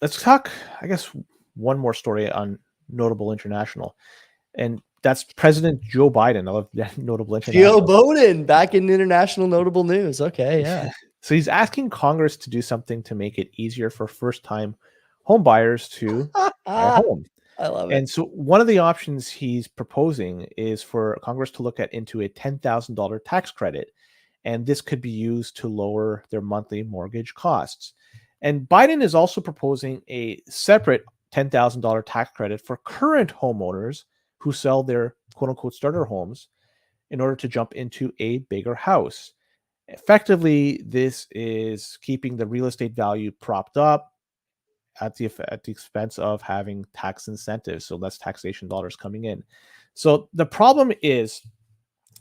let's talk, I guess, one more story on notable international. And that's President Joe Biden. I love that, notable international. Joe Biden back in international notable news. Okay, yeah. So he's asking Congress to do something to make it easier for first-time home buyers to buy a home. I love it. And so one of the options he's proposing is for Congress to look at into a $10,000 tax credit. And this could be used to lower their monthly mortgage costs. And Biden is also proposing a separate $10,000 tax credit for current homeowners who sell their quote unquote starter homes in order to jump into a bigger house. Effectively, this is keeping the real estate value propped up at the expense of having tax incentives, so less taxation dollars coming in. So the problem is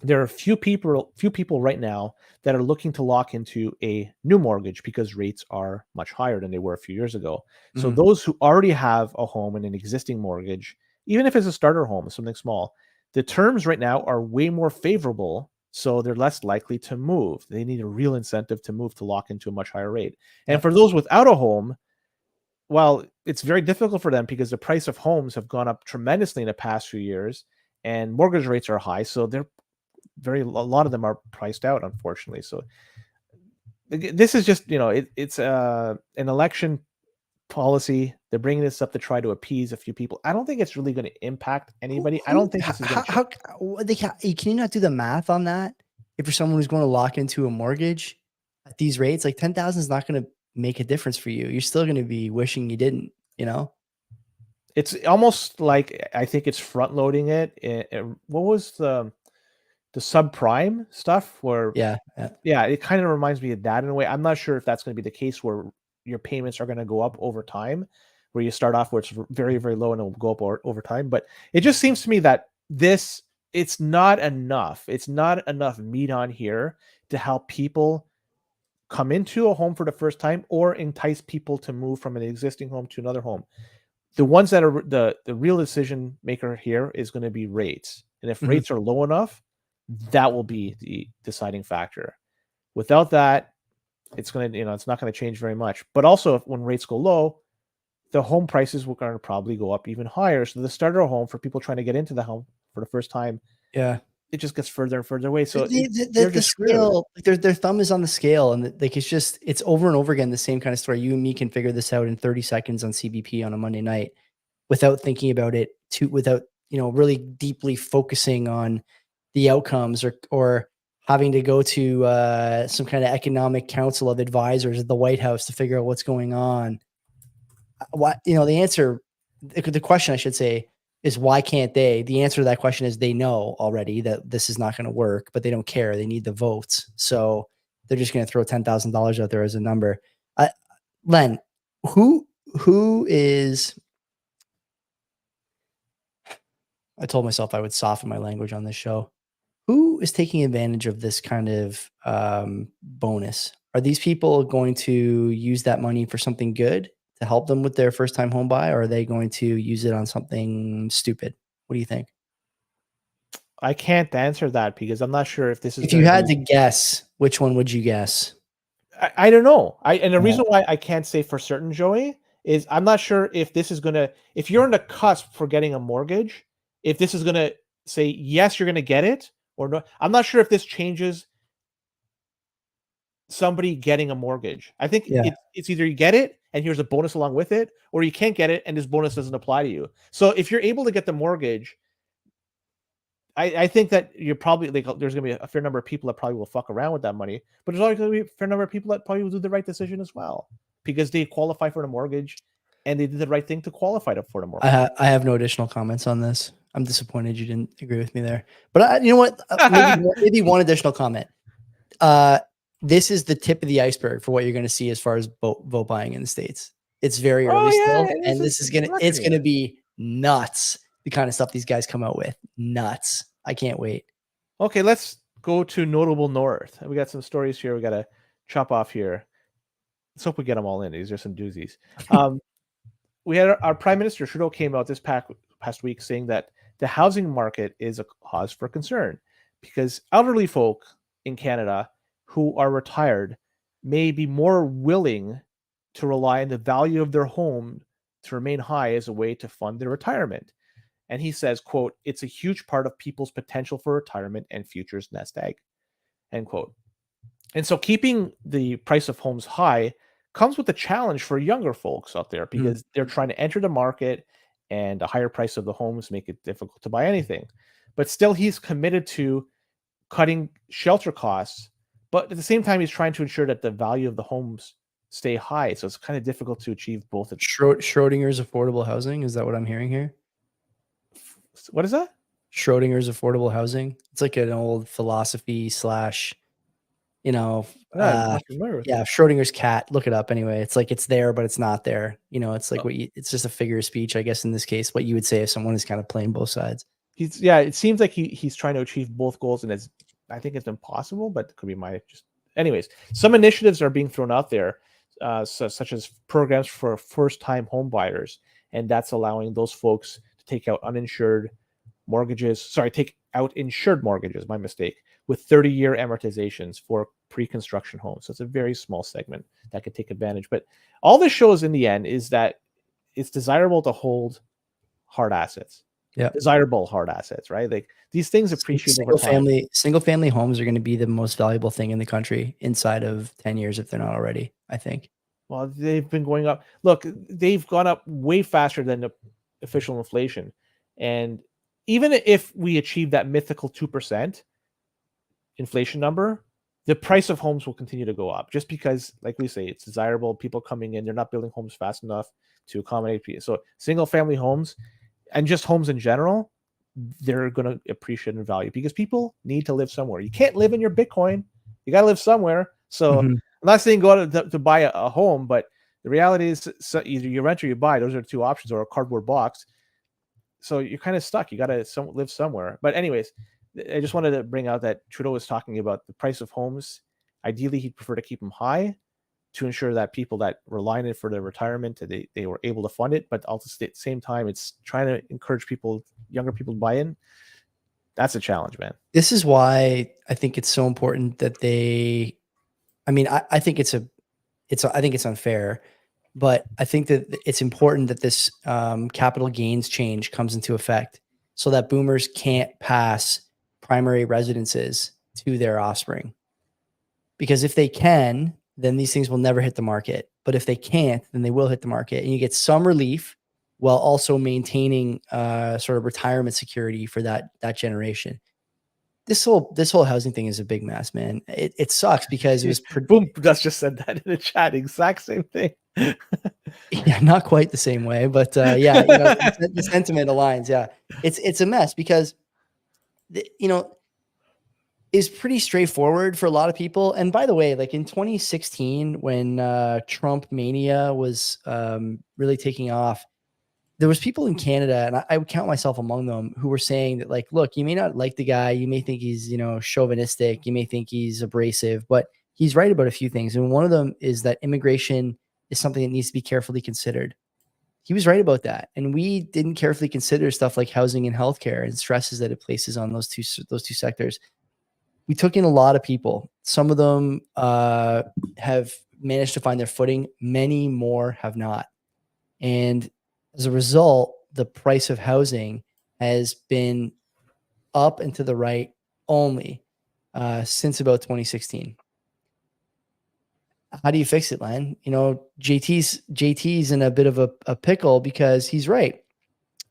there are few people right now that are looking to lock into a new mortgage because rates are much higher than they were a few years ago. So Mhm. those who already have a home and an existing mortgage, even if it's a starter home, something small, the terms right now are way more favorable. So they're less likely to move. They need a real incentive to move to lock into a much higher rate. And Yep. for those without a home, well, it's very difficult for them because the price of homes have gone up tremendously in the past few years and mortgage rates are high. So they're a lot of them are priced out, unfortunately. So this is just, it's an election policy. They're bringing this up to try to appease a few people. I don't think it's really going to impact anybody. I don't think this is going to change. Can you not do the math on that? If you're someone who's going to lock into a mortgage at these rates, like 10,000 is not going to make a difference for you. You're still going to be wishing you didn't, you know? It's almost like I think it's front loading it. What was the subprime stuff where Yeah. yeah, it kind of reminds me of that in a way. I'm not sure if that's going to be the case where your payments are going to go up over time, where you start off where it's very, very low and it'll go up over time. But it just seems to me that it's not enough. It's not enough meat on here to help people come into a home for the first time or entice people to move from an existing home to another home. The ones that are the real decision maker here is going to be rates. And if Mhm. rates are low enough, that will be the deciding factor. Without that, it's going to, it's not going to change very much. But also, when rates go low, the home prices will going to probably go up even higher. So the starter home for people trying to get into the home for the first time, Yeah. it just gets further and further away. So The they're just screwed. scale, like their thumb is on the scale, and like it's over and over again the same kind of story. You and me can figure this out in 30 seconds on CBP on a Monday night without thinking about it without really deeply focusing on the outcomes or having to go to some kind of economic council of advisors at the White House to figure out what's going on. The answer, the question I should say is why can't they? The answer to that question is they know already that this is not going to work, but they don't care. They need the votes, so they're just going to throw $10,000 out there as a number. Len, who is? I told myself I would soften my language on this show. Who is taking advantage of this kind of bonus? Are these people going to use that money for something good to help them with their first time home buy, or are they going to use it on something stupid? What do you think? I can't answer that because I'm not sure if this is If going you to had be. to guess, which one would you guess? I don't know. And the Yeah. reason why I can't say for certain, Joey, is I'm not sure if this is going to. If you're on the cusp for getting a mortgage, if this is going to say yes, you're going to get it or no. I'm not sure if this changes somebody getting a mortgage. I think Yeah. it's either you get it and here's a bonus along with it, or you can't get it and this bonus doesn't apply to you. So if you're able to get the mortgage, I think that you're probably like there's gonna be a fair number of people that probably will fuck around with that money, but there's always gonna be a fair number of people that probably will do the right decision as well because they qualify for the mortgage and they did the right thing to qualify for the mortgage. I have no additional comments on this. I'm disappointed you didn't agree with me there. But you know what? Maybe one additional comment. Uh, this is the tip of the iceberg for what you're going to see as far as vote buying in the States. It's very Oh early yeah, still, and this is it's lucky. gonna be nuts. The kind of stuff these guys come out with, nuts. I can't wait. Okay, let's go to notable north. We got some stories here. We got to chop off here. Let's hope we get them all in. These are some doozies. We had our Prime Minister Trudeau came out this past week saying that the housing market is a cause for concern because elderly folk in Canada who are retired may be more willing to rely on the value of their home to remain high as a way to fund their retirement. And he says, quote, it's a huge part of people's potential for retirement and future's nest egg, end quote. And so keeping the price of homes high comes with a challenge for younger folks out there Mhm. because they're trying to enter the market and the higher price of the homes make it difficult to buy anything. But still, he's committed to cutting shelter costs, but at the same time, he's trying to ensure that the value of the homes stay high. So it's kind of difficult to achieve both. Schrodinger's affordable housing. Is that what I'm hearing here? What is that? Schrodinger's affordable housing. It's like an old philosophy slash, you know, I'm not familiar with yeah, it. Schrodinger's cat. Look it up anyway. It's like it's there, but it's not there. You know, it's like it's just a figure of speech, I guess, in this case, what you would say if someone is kind of playing both sides. It seems like he's trying to achieve both goals, and I think it's impossible, but it could be anyways. Some initiatives are being thrown out there, such as programs for first-time home buyers, and that's allowing those folks to take out insured mortgages, my mistake, with 30-year amortizations for pre-construction homes. So it's a very small segment that could take advantage. But all this shows in the end is that it's desirable to hold hard assets. Yeah. Desirable hard assets, right? Like these things appreciate over time. Single family homes are going to be the most valuable thing in the country inside of 10 years if they're not already, I think. Well, they've been going up. Look, they've gone up way faster than the official inflation. And even if we achieve that mythical 2% inflation number, the price of homes will continue to go up just because, like we say, it's desirable. People coming in, they're not building homes fast enough to accommodate people. So single family homes and just homes in general, they're going to appreciate in value because people need to live somewhere. You can't live in your Bitcoin. You got to live somewhere. So I'm not saying go out to buy a home, but the reality is either you rent or you buy. Those are the two options, or a cardboard box. So you're kind of stuck. You got to live somewhere. But anyways, I just wanted to bring out that Trudeau was talking about the price of homes. Ideally, he'd prefer to keep them high to ensure that people that rely on it for their retirement, they were able to fund it. But also at the same time, it's trying to encourage younger people to buy in. That's a challenge, man. This is why I think it's so important that I think I think it's unfair, but I think that it's important that this capital gains change comes into effect so that boomers can't pass primary residences to their offspring. Because if they can, then these things will never hit the market. But if they can't, then they will hit the market. And you get some relief while also maintaining sort of retirement security for that generation. This whole housing thing is a big mess, man. It sucks because it was Boom just said that in the chat. Exact same thing. Yeah, not quite the same way, but yeah, the sentiment aligns. Yeah, it's a mess because is pretty straightforward for a lot of people. And by the way, like in 2016, when Trump mania was really taking off, there was people in Canada, and I would count myself among them, who were saying that, like, look, you may not like the guy, you may think he's, chauvinistic, you may think he's abrasive, but he's right about a few things. And one of them is that immigration is something that needs to be carefully considered. He was right about that. And we didn't carefully consider stuff like housing and healthcare and stresses that it places on those two sectors. We took in a lot of people. Some of them have managed to find their footing. Many more have not. And as a result, the price of housing has been up and to the right only since about 2016. How do you fix it, Len? JT's in a bit of a pickle because he's right.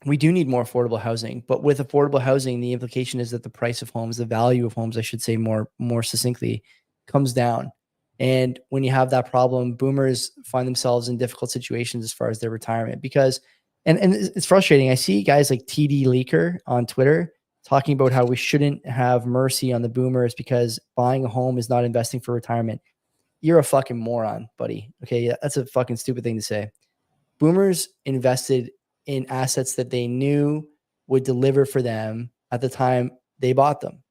We do need more affordable housing, but with affordable housing, the implication is that the price of homes, the value of homes, I should say more succinctly, comes down. And when you have that problem, boomers find themselves in difficult situations as far as their retirement because, and it's frustrating. I see guys like TD Leaker on Twitter talking about how we shouldn't have mercy on the boomers because buying a home is not investing for retirement. You're a fucking moron, buddy. Okay, that's a fucking stupid thing to say. Boomers invested in assets that they knew would deliver for them at the time they bought them.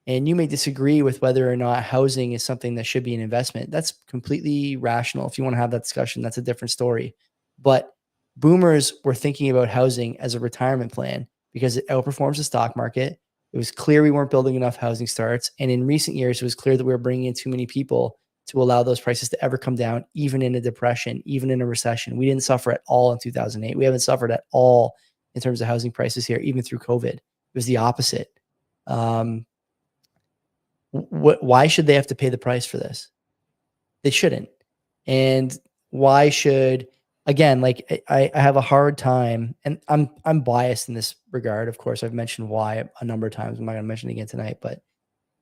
And you may disagree with whether or not housing is something that should be an investment. That's completely rational. If you want to have that discussion, that's a different story. But boomers were thinking about housing as a retirement plan because it outperforms the stock market. It was clear we weren't building enough housing starts. And in recent years, it was clear that we were bringing in too many people to allow those prices to ever come down, even in a depression, even in a recession. We didn't suffer at all in 2008. We haven't suffered at all in terms of housing prices here, even through COVID. It was the opposite. Why should they have to pay the price for this? They shouldn't. And why should again, like I have a hard time, and I'm biased in this regard. Of course, I've mentioned why a number of times. I'm not going to mention it again tonight, but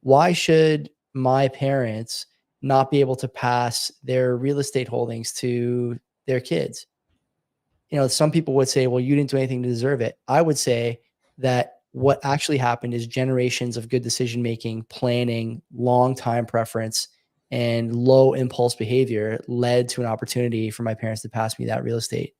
why should my parents not be able to pass their real estate holdings to their kids? You know, some people would say, well, you didn't do anything to deserve it. I would say that what actually happened is generations of good decision making, planning, long time preference, and low impulse behavior led to an opportunity for my parents to pass me that real estate.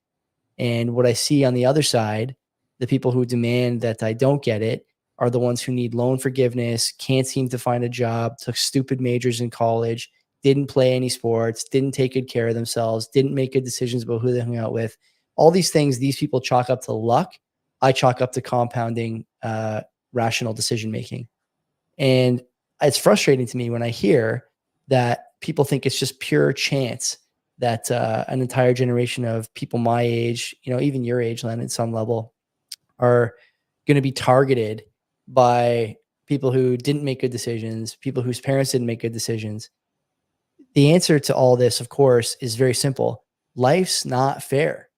And what I see on the other side, the people who demand that I don't get it are the ones who need loan forgiveness, can't seem to find a job, took stupid majors in college, didn't play any sports, didn't take good care of themselves, didn't make good decisions about who they hung out with. All these things, these people chalk up to luck. I chalk up to compounding rational decision making. And it's frustrating to me when I hear that people think it's just pure chance that an entire generation of people my age, you know, even your age, Len, at some level, are going to be targeted by people who didn't make good decisions, people whose parents didn't make good decisions. The answer to all this, of course, is very simple. Life's not fair.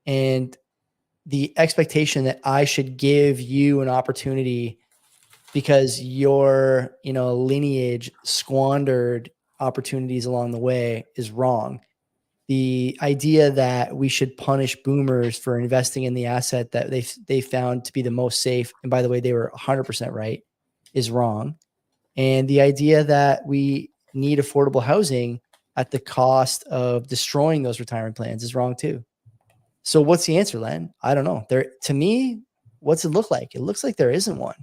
And the expectation that I should give you an opportunity because your, you know, lineage squandered opportunities along the way is wrong. The idea that we should punish boomers for investing in the asset that they found to be the most safe, and by the way, they were 100% right, is wrong. And the idea that we need affordable housing at the cost of destroying those retirement plans is wrong too. So what's the answer, Len? I don't know. There, to me, what's it look like? It looks like there isn't one.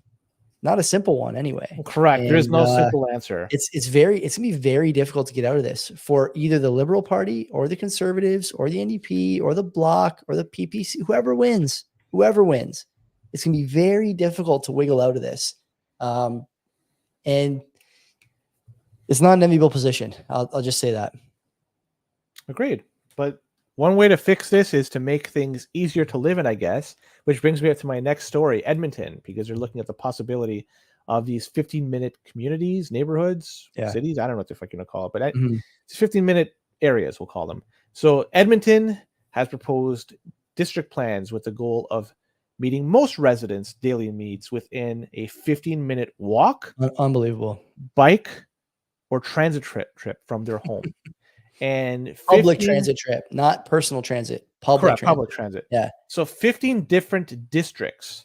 Not a simple one anyway. Correct. There is And no simple answer. it's gonna be very difficult to get out of this for either the Liberal Party or the Conservatives or the NDP or the Bloc or the PPC, whoever wins, it's gonna be very difficult to wiggle out of this. And it's not an enviable position. I'll just say that. Agreed. But one way to fix this is to make things easier to live in, I guess, which brings me up to my next story, Edmonton, because they're looking at the possibility of these 15-minute communities, neighborhoods, Yeah. cities. I don't know what the fuck you're going to call it, but Mhm. it's 15-minute areas, we'll call them. So Edmonton has proposed district plans with the goal of meeting most residents' daily needs within a 15-minute walk, Unbelievable. bike, or transit trip from their home. And Public 15 transit trip, not personal transit. Public Correct, transit. public transit. Yeah. So 15 different districts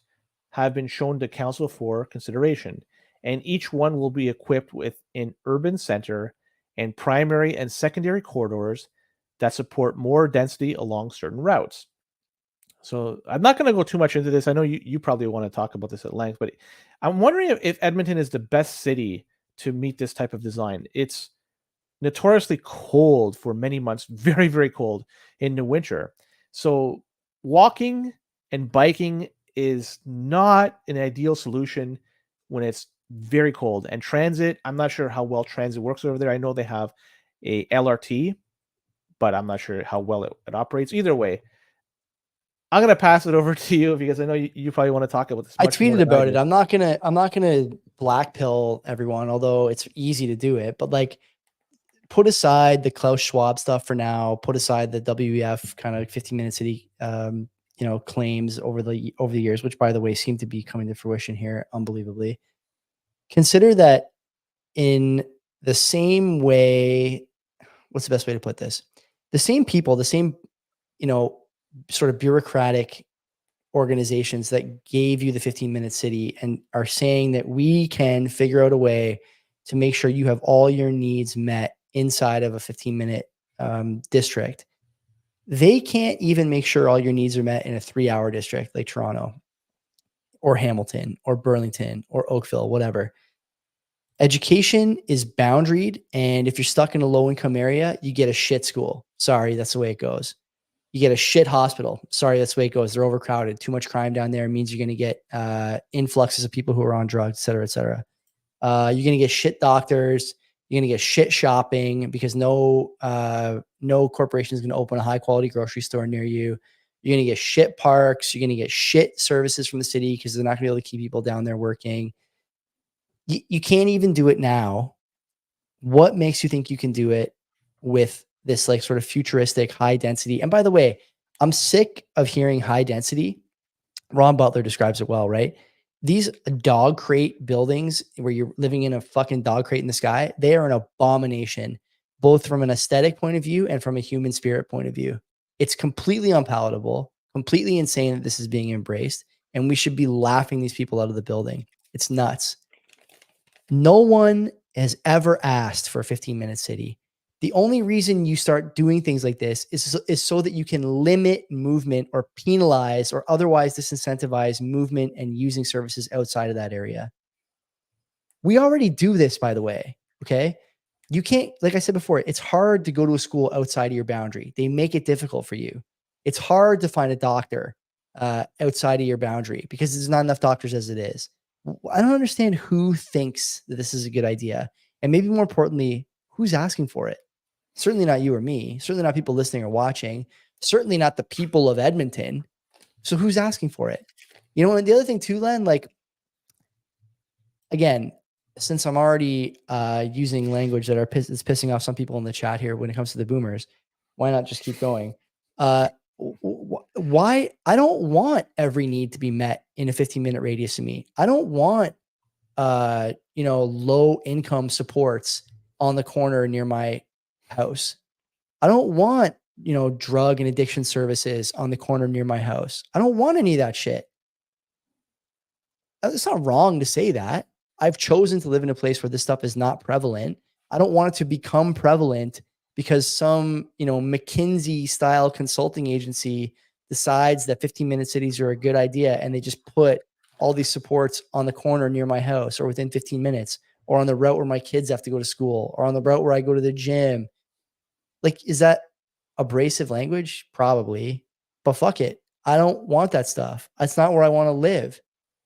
have been shown to council for consideration, and each one will be equipped with an urban center and primary and secondary corridors that support more density along certain routes. So I'm not going to go too much into this. I know you probably want to talk about this at length, but I'm wondering if Edmonton is the best city to meet this type of design. It's notoriously cold for many months, very, very cold in the winter. So walking and biking is not an ideal solution when it's very cold. And transit, I'm not sure how well transit works over there. I know they have a LRT, but I'm not sure how well it operates. Either way, I'm gonna pass it over to you because I know you probably want to talk about this. I Much more tweeted than I about it. do. I'm not gonna black pill everyone, although it's easy to do it. But like, put aside the Klaus Schwab stuff for now. Put aside the WEF kind of 15-minute city, you know, claims over the years, which by the way seem to be coming to fruition here, unbelievably. Consider that in the same way. What's the best way to put this? The same people, the same, you know, sort of bureaucratic organizations that gave you the 15-minute city and are saying that we can figure out a way to make sure you have all your needs met inside of a 15-minute district. They can't even make sure all your needs are met in a 3-hour district like Toronto or Hamilton or Burlington or Oakville, whatever. Education is boundaried. And if you're stuck in a low income area, you get a shit school. Sorry, that's the way it goes. You get a shit hospital. Sorry, that's the way it goes. They're overcrowded. Too much crime down there means you're going to get influxes of people who are on drugs, et cetera, et cetera. You're going to get shit doctors. You're going to get shit shopping because no corporation is going to open a high quality grocery store near you. You're going to get shit parks. You're going to get shit services from the city because they're not going to be able to keep people down there working. You can't even do it now. What makes you think you can do it with this like sort of futuristic high density. And by the way, I'm sick of hearing high density. Ron Butler describes it well, right? These dog crate buildings where you're living in a fucking dog crate in the sky, they are an abomination, both from an aesthetic point of view and from a human spirit point of view. It's completely unpalatable, completely insane that this is being embraced, and we should be laughing these people out of the building. It's nuts. No one has ever asked for a 15-minute city. The only reason you start doing things like this is so that you can limit movement or penalize or otherwise disincentivize movement and using services outside of that area. We already do this, by the way. Okay. You can't, like I said before, it's hard to go to a school outside of your boundary. They make it difficult for you. It's hard to find a doctor outside of your boundary because there's not enough doctors as it is. I don't understand who thinks that this is a good idea. And maybe more importantly, who's asking for it? Certainly not you or me. Certainly not people listening or watching. Certainly not the people of Edmonton. So who's asking for it? You know, and the other thing too, Len, like, again, since I'm already using language that is pissing off some people in the chat here when it comes to the boomers, why not just keep going? Why? I don't want every need to be met in a 15-minute radius of me. I don't want, low income supports on the corner near my house. I don't want, drug and addiction services on the corner near my house. I don't want any of that shit. It's not wrong to say that. I've chosen to live in a place where this stuff is not prevalent. I don't want it to become prevalent because some, McKinsey style consulting agency decides that 15-minute cities are a good idea and they just put all these supports on the corner near my house or within 15 minutes or on the route where my kids have to go to school or on the route where I go to the gym. Like, is that abrasive language? Probably, but fuck it. I don't want that stuff. That's not where I want to live.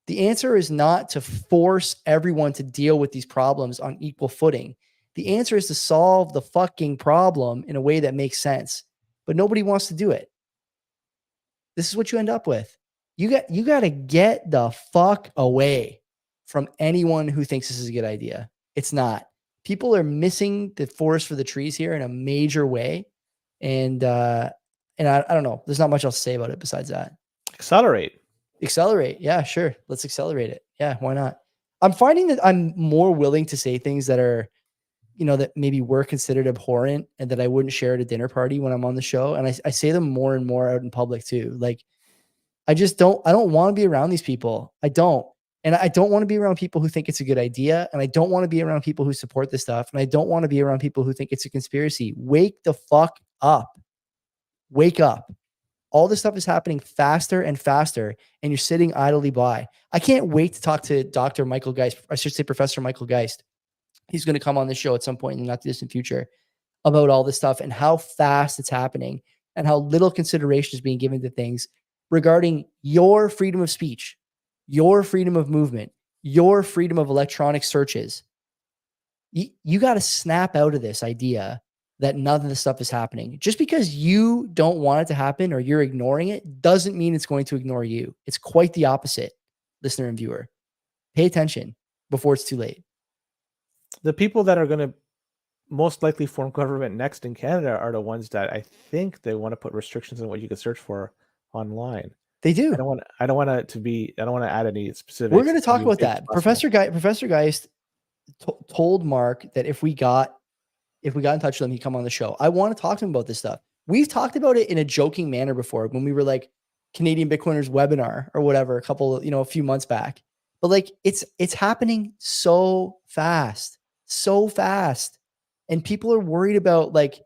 The answer is not to force everyone to deal with these problems on equal footing. The answer is to solve the fucking problem in a way that makes sense, but nobody wants to do it. This is what you end up with. You got to get the fuck away from anyone who thinks this is a good idea. It's not. People are missing the forest for the trees here in a major way. And I don't know. There's not much else to say about it besides that. Accelerate. Yeah, sure. Let's accelerate it. Yeah, why not? I'm finding that I'm more willing to say things that are, that maybe were considered abhorrent and that I wouldn't share at a dinner party when I'm on the show. And I say them more and more out in public too. Like, I don't want to be around these people. I don't. And I don't want to be around people who think it's a good idea. And I don't want to be around people who support this stuff. And I don't want to be around people who think it's a conspiracy. Wake the fuck up. Wake up. All this stuff is happening faster and faster, and you're sitting idly by. I can't wait to talk to Dr. Michael Geist. I should say Professor Michael Geist. He's going to come on the show at some point in the not too distant future about all this stuff and how fast it's happening and how little consideration is being given to things regarding your freedom of speech, your freedom of movement, your freedom of electronic searches. You got to snap out of this idea that none of this stuff is happening. Just because you don't want it to happen or you're ignoring it doesn't mean it's going to ignore you. It's quite the opposite, listener and viewer. Pay attention before it's too late. The people that are going to most likely form government next in Canada are the ones that I think they want to put restrictions on what you can search for online. They do. I don't want to add any specifics. We're going to talk about that. Professor Geist told Mark that if we got in touch with him, he'd come on the show. I want to talk to him about this stuff. We've talked about it in a joking manner before when we were like Canadian Bitcoiners webinar or whatever, a few months back. But like it's happening so fast. And people are worried about like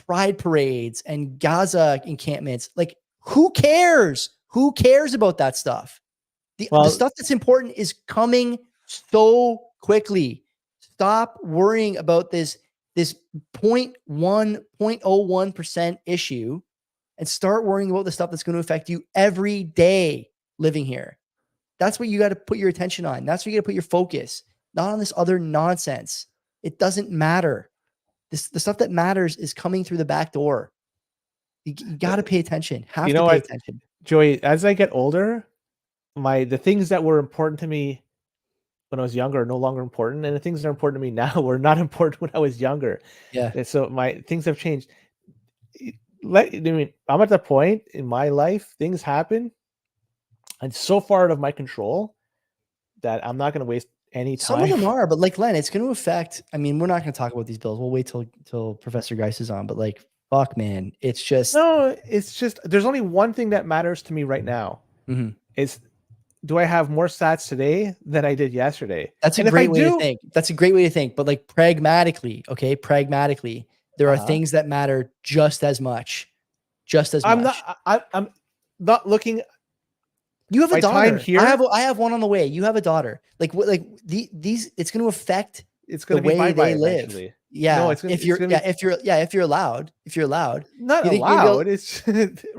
pride parades and Gaza encampments. Like, who cares? Who cares about that stuff? The stuff that's important is coming so quickly. Stop worrying about this 0.01% issue and start worrying about the stuff that's going to affect you every day living here. That's what you got to put your attention on. That's where you got to put your focus, not on this other nonsense. It doesn't matter. The stuff that matters is coming through the back door. You got to pay attention. Pay attention. Joey, as I get older, the things that were important to me when I was younger are no longer important, and the things that are important to me now were not important when I was younger. Yeah. And so my things have changed. I'm at the point in my life, things happen and so far out of my control that I'm not going to waste any Some of time. them are, but like Len, it's going to affect. I mean, we're not going to talk about these bills. We'll wait till Professor Geis is on. But like, fuck, man, it's just No, it's just there's only one thing that matters to me right now. Mhm. Is do I have more sats today than I did yesterday? That's a And if I great way to do, think. That's a great way to think. But like pragmatically, okay, pragmatically, there are uh-huh. things that matter just as much, just as I'm much. I'm not looking. You have a My time daughter. here, I have one on the way. You have a daughter. Like what? Like these. It's going to affect it's the going to be way bye-bye they live. eventually. No, Yeah. it's gonna If it's you're gonna be if you're allowed, not you think maybe allowed. It's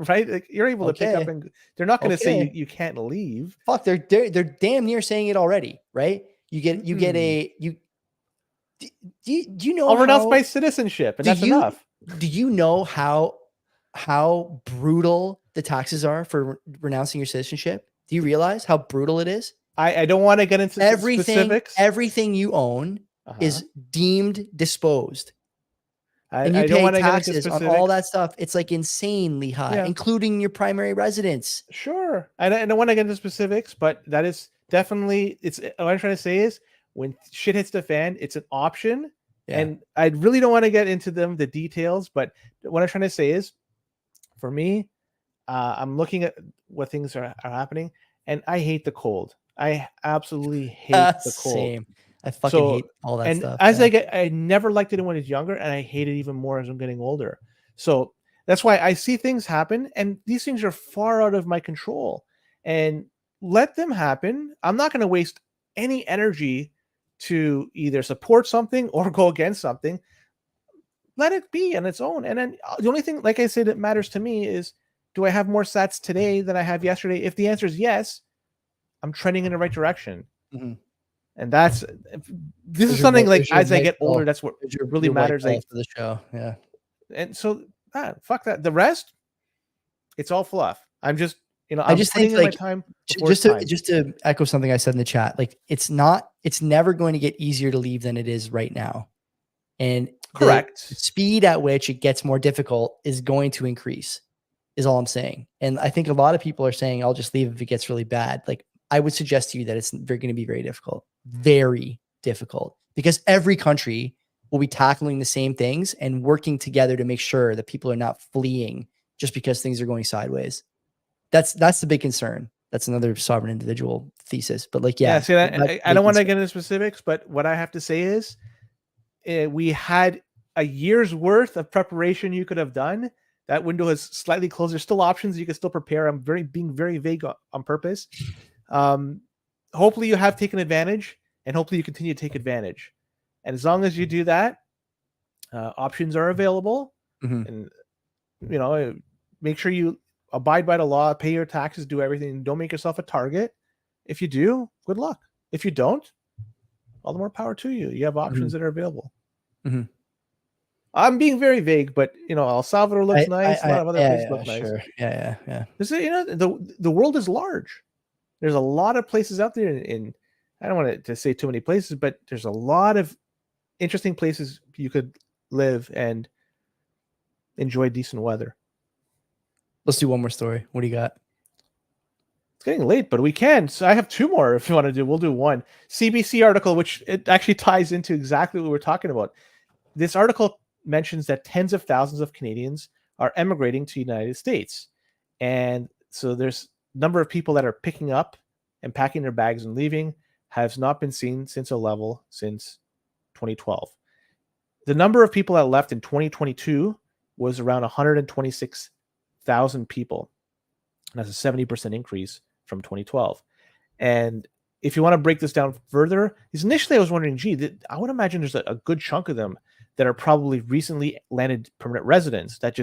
right. Like you're able to pick up, okay. and they're not going to say Okay. you can't leave. Fuck, they're damn near saying it already, right? You get a you. Do you know I'll renounce my how? citizenship, and Do that's you enough. do you know how brutal the taxes are for renouncing your citizenship? Do you realize how brutal it is? I don't want to get into specifics. Everything you own is deemed disposed. And you I don't pay want to get into taxes on all specifics. that stuff. It's like insanely high, Yeah, including your primary residence. sure. I don't want to get into specifics, but that is definitely it's what I'm trying to say is when shit hits the fan, it's an option. Yeah. And I really don't want to get into the details, but what I'm trying to say is for me, I'm looking at what things are happening, and I hate the cold. I absolutely hate the cold. Same. I fucking So, hate all that and stuff. as Yeah. I never liked it when I was younger, and I hate it even more as I'm getting older. So that's why I see things happen, and these things are far out of my control. And let them happen. I'm not going to waste any energy to either support something or go against something. Let it be on its own. And then the only thing, like I said, that matters to me is do I have more sats today than I have yesterday? If the answer is yes, I'm trending in the right direction. Mhm. And this is something like as I get older, that's what really matters. Like for the show. Yeah. and so fuck that. The rest, it's all fluff. I'm just I I'm just putting think in my like time before it's time. just to echo something I said in the chat, like it's never going to get easier to leave than it is right now. And Correct. the speed at which it gets more difficult is going to increase, is all I'm saying. And I think a lot of people are saying, I'll just leave if it gets really bad. Like I would suggest to you that it's going to be very difficult, because every country will be tackling the same things and working together to make sure that people are not fleeing just because things are going sideways. That's the big concern. That's another sovereign individual thesis. But like, yeah, See, I don't want to get into specifics, but what I have to say is we had a year's worth of preparation you could have done. That window is slightly closed. There's still options. You can still prepare. I'm being very vague on purpose. Hopefully you have taken advantage, and hopefully you continue to take advantage. And as long as you do that, options are available. And make sure you abide by the law, pay your taxes, do everything. Don't make yourself a target. If you do, good luck. If you don't, all the more power to you. You have options that are available. I'm being very vague, but El Salvador looks nice. A lot of other places look nice. Sure. Yeah. The world is large. There's a lot of places out there in I don't want to say too many places, but there's a lot of interesting places you could live and enjoy decent weather. Let's do one more story. What do you got? It's getting late, but we can. So I have two more if you want to do. We'll do one. CBC article, which it actually ties into exactly what we're talking about. This article mentions that tens of thousands of Canadians are emigrating to the United States. And so there's a number of people that are picking up and packing their bags and leaving has not been seen since 2012. The number of people that left in 2022 was around 126,000 people. And that's a 70% increase from 2012. And if you want to break this down further, because initially I was wondering, I would imagine there's a good chunk of them that are probably recently landed permanent residents that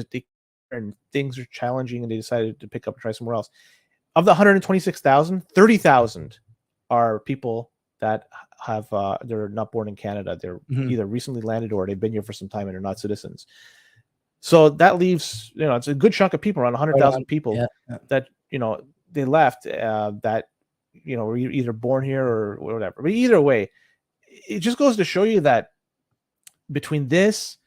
and things are challenging and they decided to pick up and try somewhere else. Of the 126,000, 30,000 are people that have they're not born in Canada. They're either recently landed or they've been here for some time and are not citizens. So that leaves, it's a good chunk of people, around 100,000 people that, they left that were you either born here or whatever. But either way, it just goes to show you that between this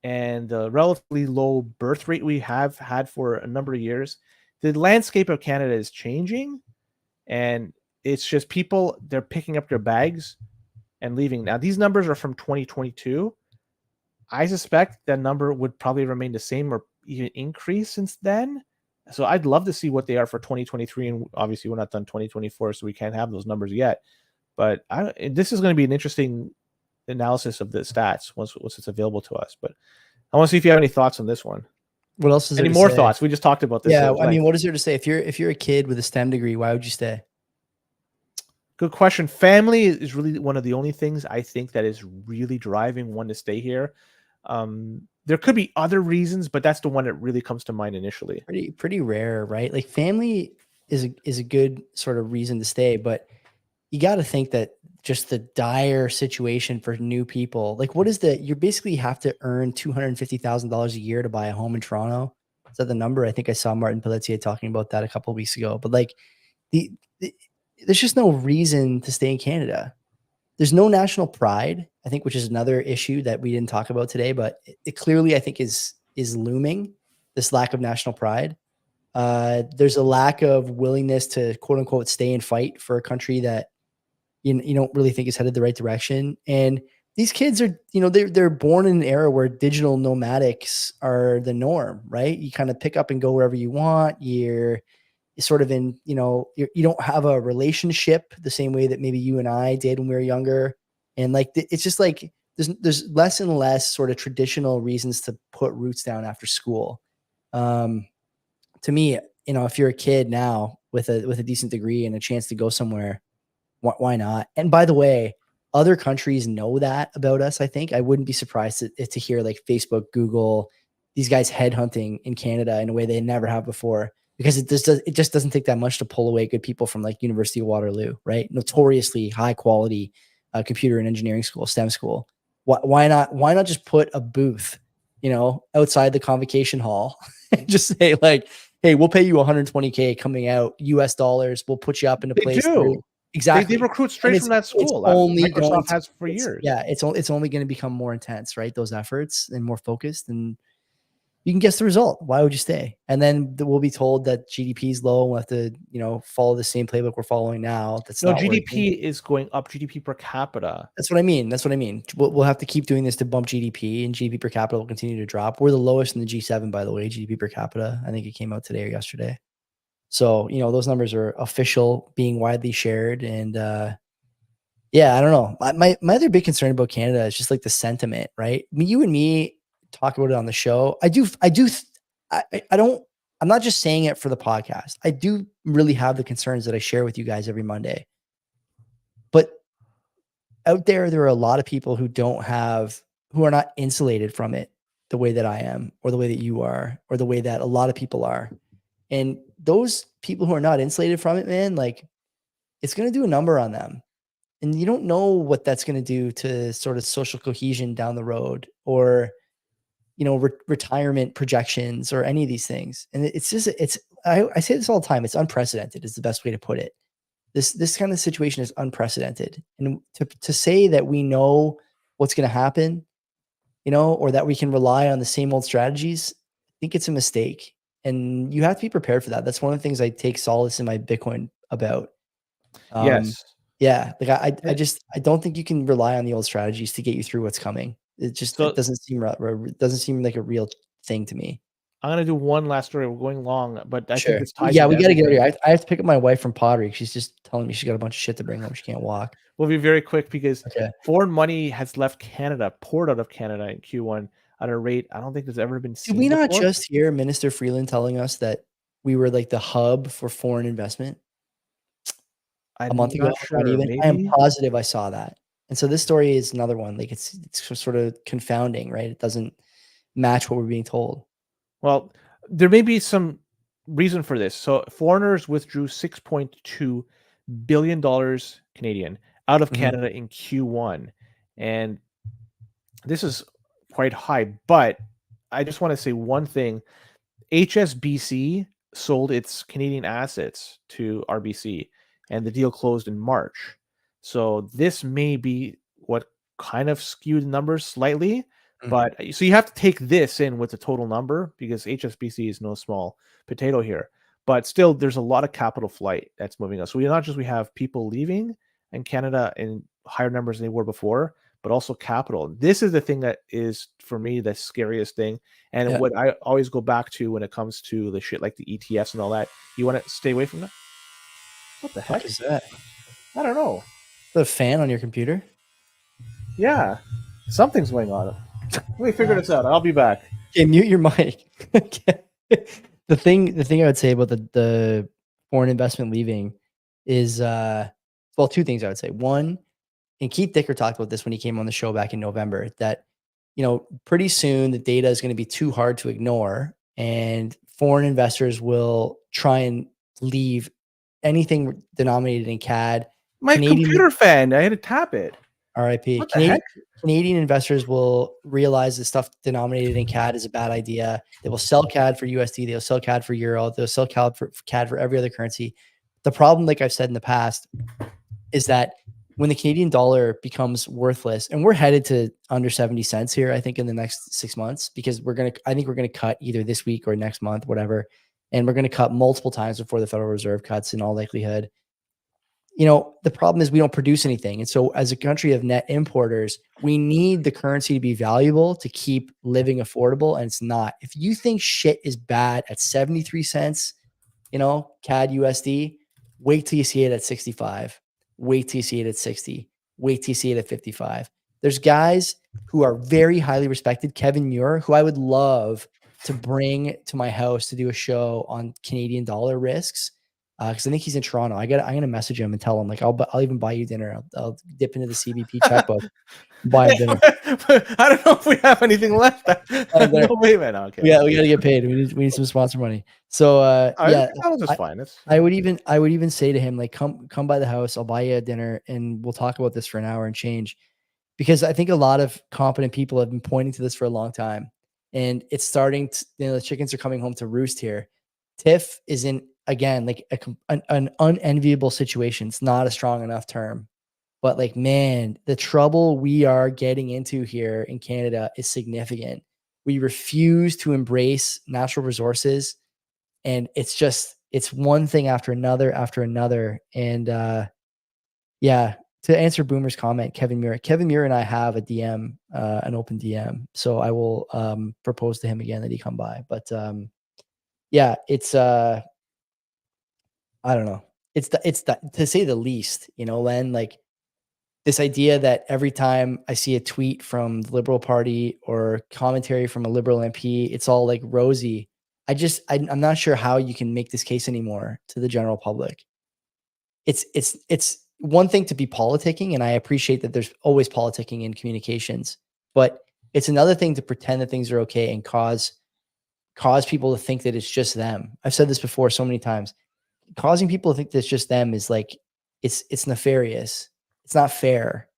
and the relatively low birth rate we have had for a number of years, the landscape of Canada is changing, and it's just people, they're picking up their bags and leaving. Now, these numbers are from 2022. I suspect that number would probably remain the same or even increase since then. So I'd love to see what they are for 2023, and obviously we're not done 2024, so we can't have those numbers yet. But this is going to be an interesting analysis of the stats once it's available to us. But I want to see if you have any thoughts on this one. What else is there? Any more thoughts? We just talked about this. Yeah, I mean, what is there to say? If you're a kid with a STEM degree, why would you stay? Good question. Family is really one of the only things I think that is really driving one to stay here. There could be other reasons, but that's the one that really comes to mind initially. Pretty rare, right? Like family is a good sort of reason to stay, but you got to think that just the dire situation for new people, like you basically have to earn $250,000 a year to buy a home in Toronto. Is that the number? I think I saw Martin Pelletier talking about that a couple of weeks ago. But like there's just no reason to stay in Canada. There's no national pride, I think, which is another issue that we didn't talk about today, but it clearly, I think, is looming, this lack of national pride. There's a lack of willingness to, quote unquote, stay and fight for a country that you don't really think is headed the right direction. And these kids are, they're born in an era where digital nomadics are the norm, right? You kind of pick up and go wherever you want. You're sort of in, you don't have a relationship the same way that maybe you and I did when we were younger. And like, it's just like, there's less and less sort of traditional reasons to put roots down after school. To me, if you're a kid now with a decent degree and a chance to go somewhere, why not? And by the way, other countries know that about us. I think I wouldn't be surprised to hear like Facebook, Google, these guys headhunting in Canada in a way they never have before, because it just doesn't take that much to pull away good people from like University of Waterloo, right? Notoriously high quality computer and engineering school, STEM school. Why not just put a booth, outside the convocation hall and just say like, hey, we'll pay you $120K coming out US dollars. We'll put you up in a place. Exactly. They recruit straight from that school. Microsoft has for years. Yeah, it's only going to become more intense, right? Those efforts, and more focused, and you can guess the result. Why would you stay? And then we'll be told that GDP is low. We'll have to, follow the same playbook we're following now. That's not GDP is going up. GDP per capita. That's what I mean. We'll have to keep doing this to bump GDP, and GDP per capita will continue to drop. We're the lowest in the G7, by the way, GDP per capita. I think it came out today or yesterday. So, those numbers are official, being widely shared. And yeah, I don't know. My other big concern about Canada is just like the sentiment, right? I mean, you and me talk about it on the show. I'm not just saying it for the podcast. I do really have the concerns that I share with you guys every Monday. But out there are a lot of people who are not insulated from it the way that I am, or the way that you are, or the way that a lot of people are. And those people who are not insulated from it, man, like, it's going to do a number on them. And you don't know what that's going to do to sort of social cohesion down the road, or, retirement projections, or any of these things. And I say this all the time. It's unprecedented is the best way to put it. This kind of situation is unprecedented. And to say that we know what's going to happen, or that we can rely on the same old strategies, I think it's a mistake. And you have to be prepared for that. That's one of the things I take solace in my Bitcoin about. Yes. Yeah. Like I don't think you can rely on the old strategies to get you through what's coming. It doesn't seem like a real thing to me. I'm going to do one last story. We're going long, but I think it's tied. Yeah, we got to get out of here. I have to pick up my wife from pottery. She's just telling me she's got a bunch of shit to bring home. She can't walk. We'll be very quick because foreign money has left Canada, poured out of Canada in Q1 at a rate I don't think there's ever been seen. Did we not just hear Minister Freeland telling us that we were like the hub for foreign investment a month ago? Sure, I am positive I saw that. And so this story is another one. Like it's sort of confounding, right? It doesn't match what we're being told. Well, there may be some reason for this. So foreigners withdrew $6.2 billion Canadian out of Canada in Q1. And this is quite high, but I just want to say one thing. HSBC sold its Canadian assets to RBC. and the deal closed in March. So this may be what kind of skewed the numbers slightly. But so you have to take this in with the total number, because HSBC is no small potato here. But still, there's a lot of capital flight that's moving us. So we have people leaving in Canada in higher numbers than they were before, but also capital. This is the thing that is, for me, the scariest thing. And what I always go back to when it comes to the shit like the ETFs and all that, you want to stay away from that. What the heck is that? I don't know. The fan on your computer? Yeah, something's going on. Let me figure this out. I'll be back. Okay, mute your mic. The thing I would say about the foreign investment leaving is well, two things I would say. One, and Keith Dicker talked about this when he came on the show back in November, that pretty soon the data is going to be too hard to ignore, and foreign investors will try and leave anything denominated in CAD. My computer fan, I had to tap it. RIP. Canadian investors will realize the stuff denominated in CAD is a bad idea. They will sell CAD for USD. They'll sell CAD for Euro. They'll sell CAD for every other currency. The problem, like I've said in the past, is that when the Canadian dollar becomes worthless, and we're headed to under 70 cents here, I think in the next 6 months, because I think we're going to cut either this week or next month, whatever. And we're going to cut multiple times before the Federal Reserve cuts in all likelihood. The problem is we don't produce anything. And so as a country of net importers, we need the currency to be valuable to keep living affordable. And it's not. If you think shit is bad at 73 cents, CAD USD, wait till you see it at 65. Wait till you see it at 60. Wait till you see it at 55. There's guys who are very highly respected. Kevin Muir, who I would love to bring to my house to do a show on Canadian dollar risks. Because I think he's in Toronto. I'm gonna message him and tell him, like, I'll even buy you dinner. I'll dip into the CBP checkbook, buy him dinner. I don't know if we have anything left. No way, man. Okay. Yeah, we gotta get paid. We need some sponsor money. So yeah, that's fine. I would even say to him, like, come by the house. I'll buy you a dinner and we'll talk about this for an hour and change. Because I think a lot of competent people have been pointing to this for a long time, and it's starting to, the chickens are coming home to roost here. TIFF is in, again, like an unenviable situation. It's not a strong enough term, but like, man, the trouble we are getting into here in Canada is significant. We refuse to embrace natural resources, and it's one thing after another. And yeah, to answer Boomer's comment, Kevin Muir and I have a DM, an open DM. So I will propose to him again that he come by. But yeah, it's I don't know. It's to say the least, Len, like this idea that every time I see a tweet from the Liberal Party or commentary from a Liberal MP, it's all like rosy. I'm not sure how you can make this case anymore to the general public. It's one thing to be politicking, and I appreciate that there's always politicking in communications, but it's another thing to pretend that things are okay and cause people to think that it's just them. I've said this before so many times. Causing people to think that it's just them is like, it's nefarious. It's not fair.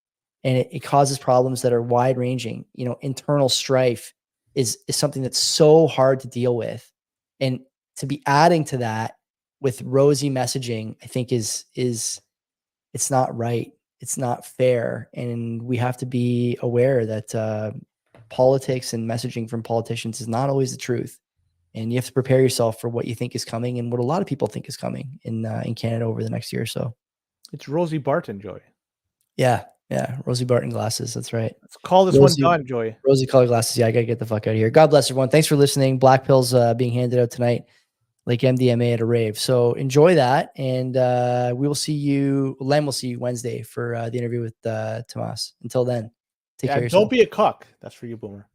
And it causes problems that are wide ranging. Internal strife is something that's so hard to deal with. And to be adding to that with rosy messaging, I think is it's not right. It's not fair. And we have to be aware that politics and messaging from politicians is not always the truth. And you have to prepare yourself for what you think is coming and what a lot of people think is coming in Canada over the next year or so. It's Rosie Barton, Joy. Yeah. Rosie Barton glasses. That's right. Let's call this one done, Joy. Rosie color glasses. Yeah, I got to get the fuck out of here. God bless everyone. Thanks for listening. Black pills being handed out tonight, like MDMA at a rave. So enjoy that. And we will see you. Len will see you Wednesday for the interview with Tomas. Until then, take care of yourself. Don't be a cuck. That's for you, Boomer.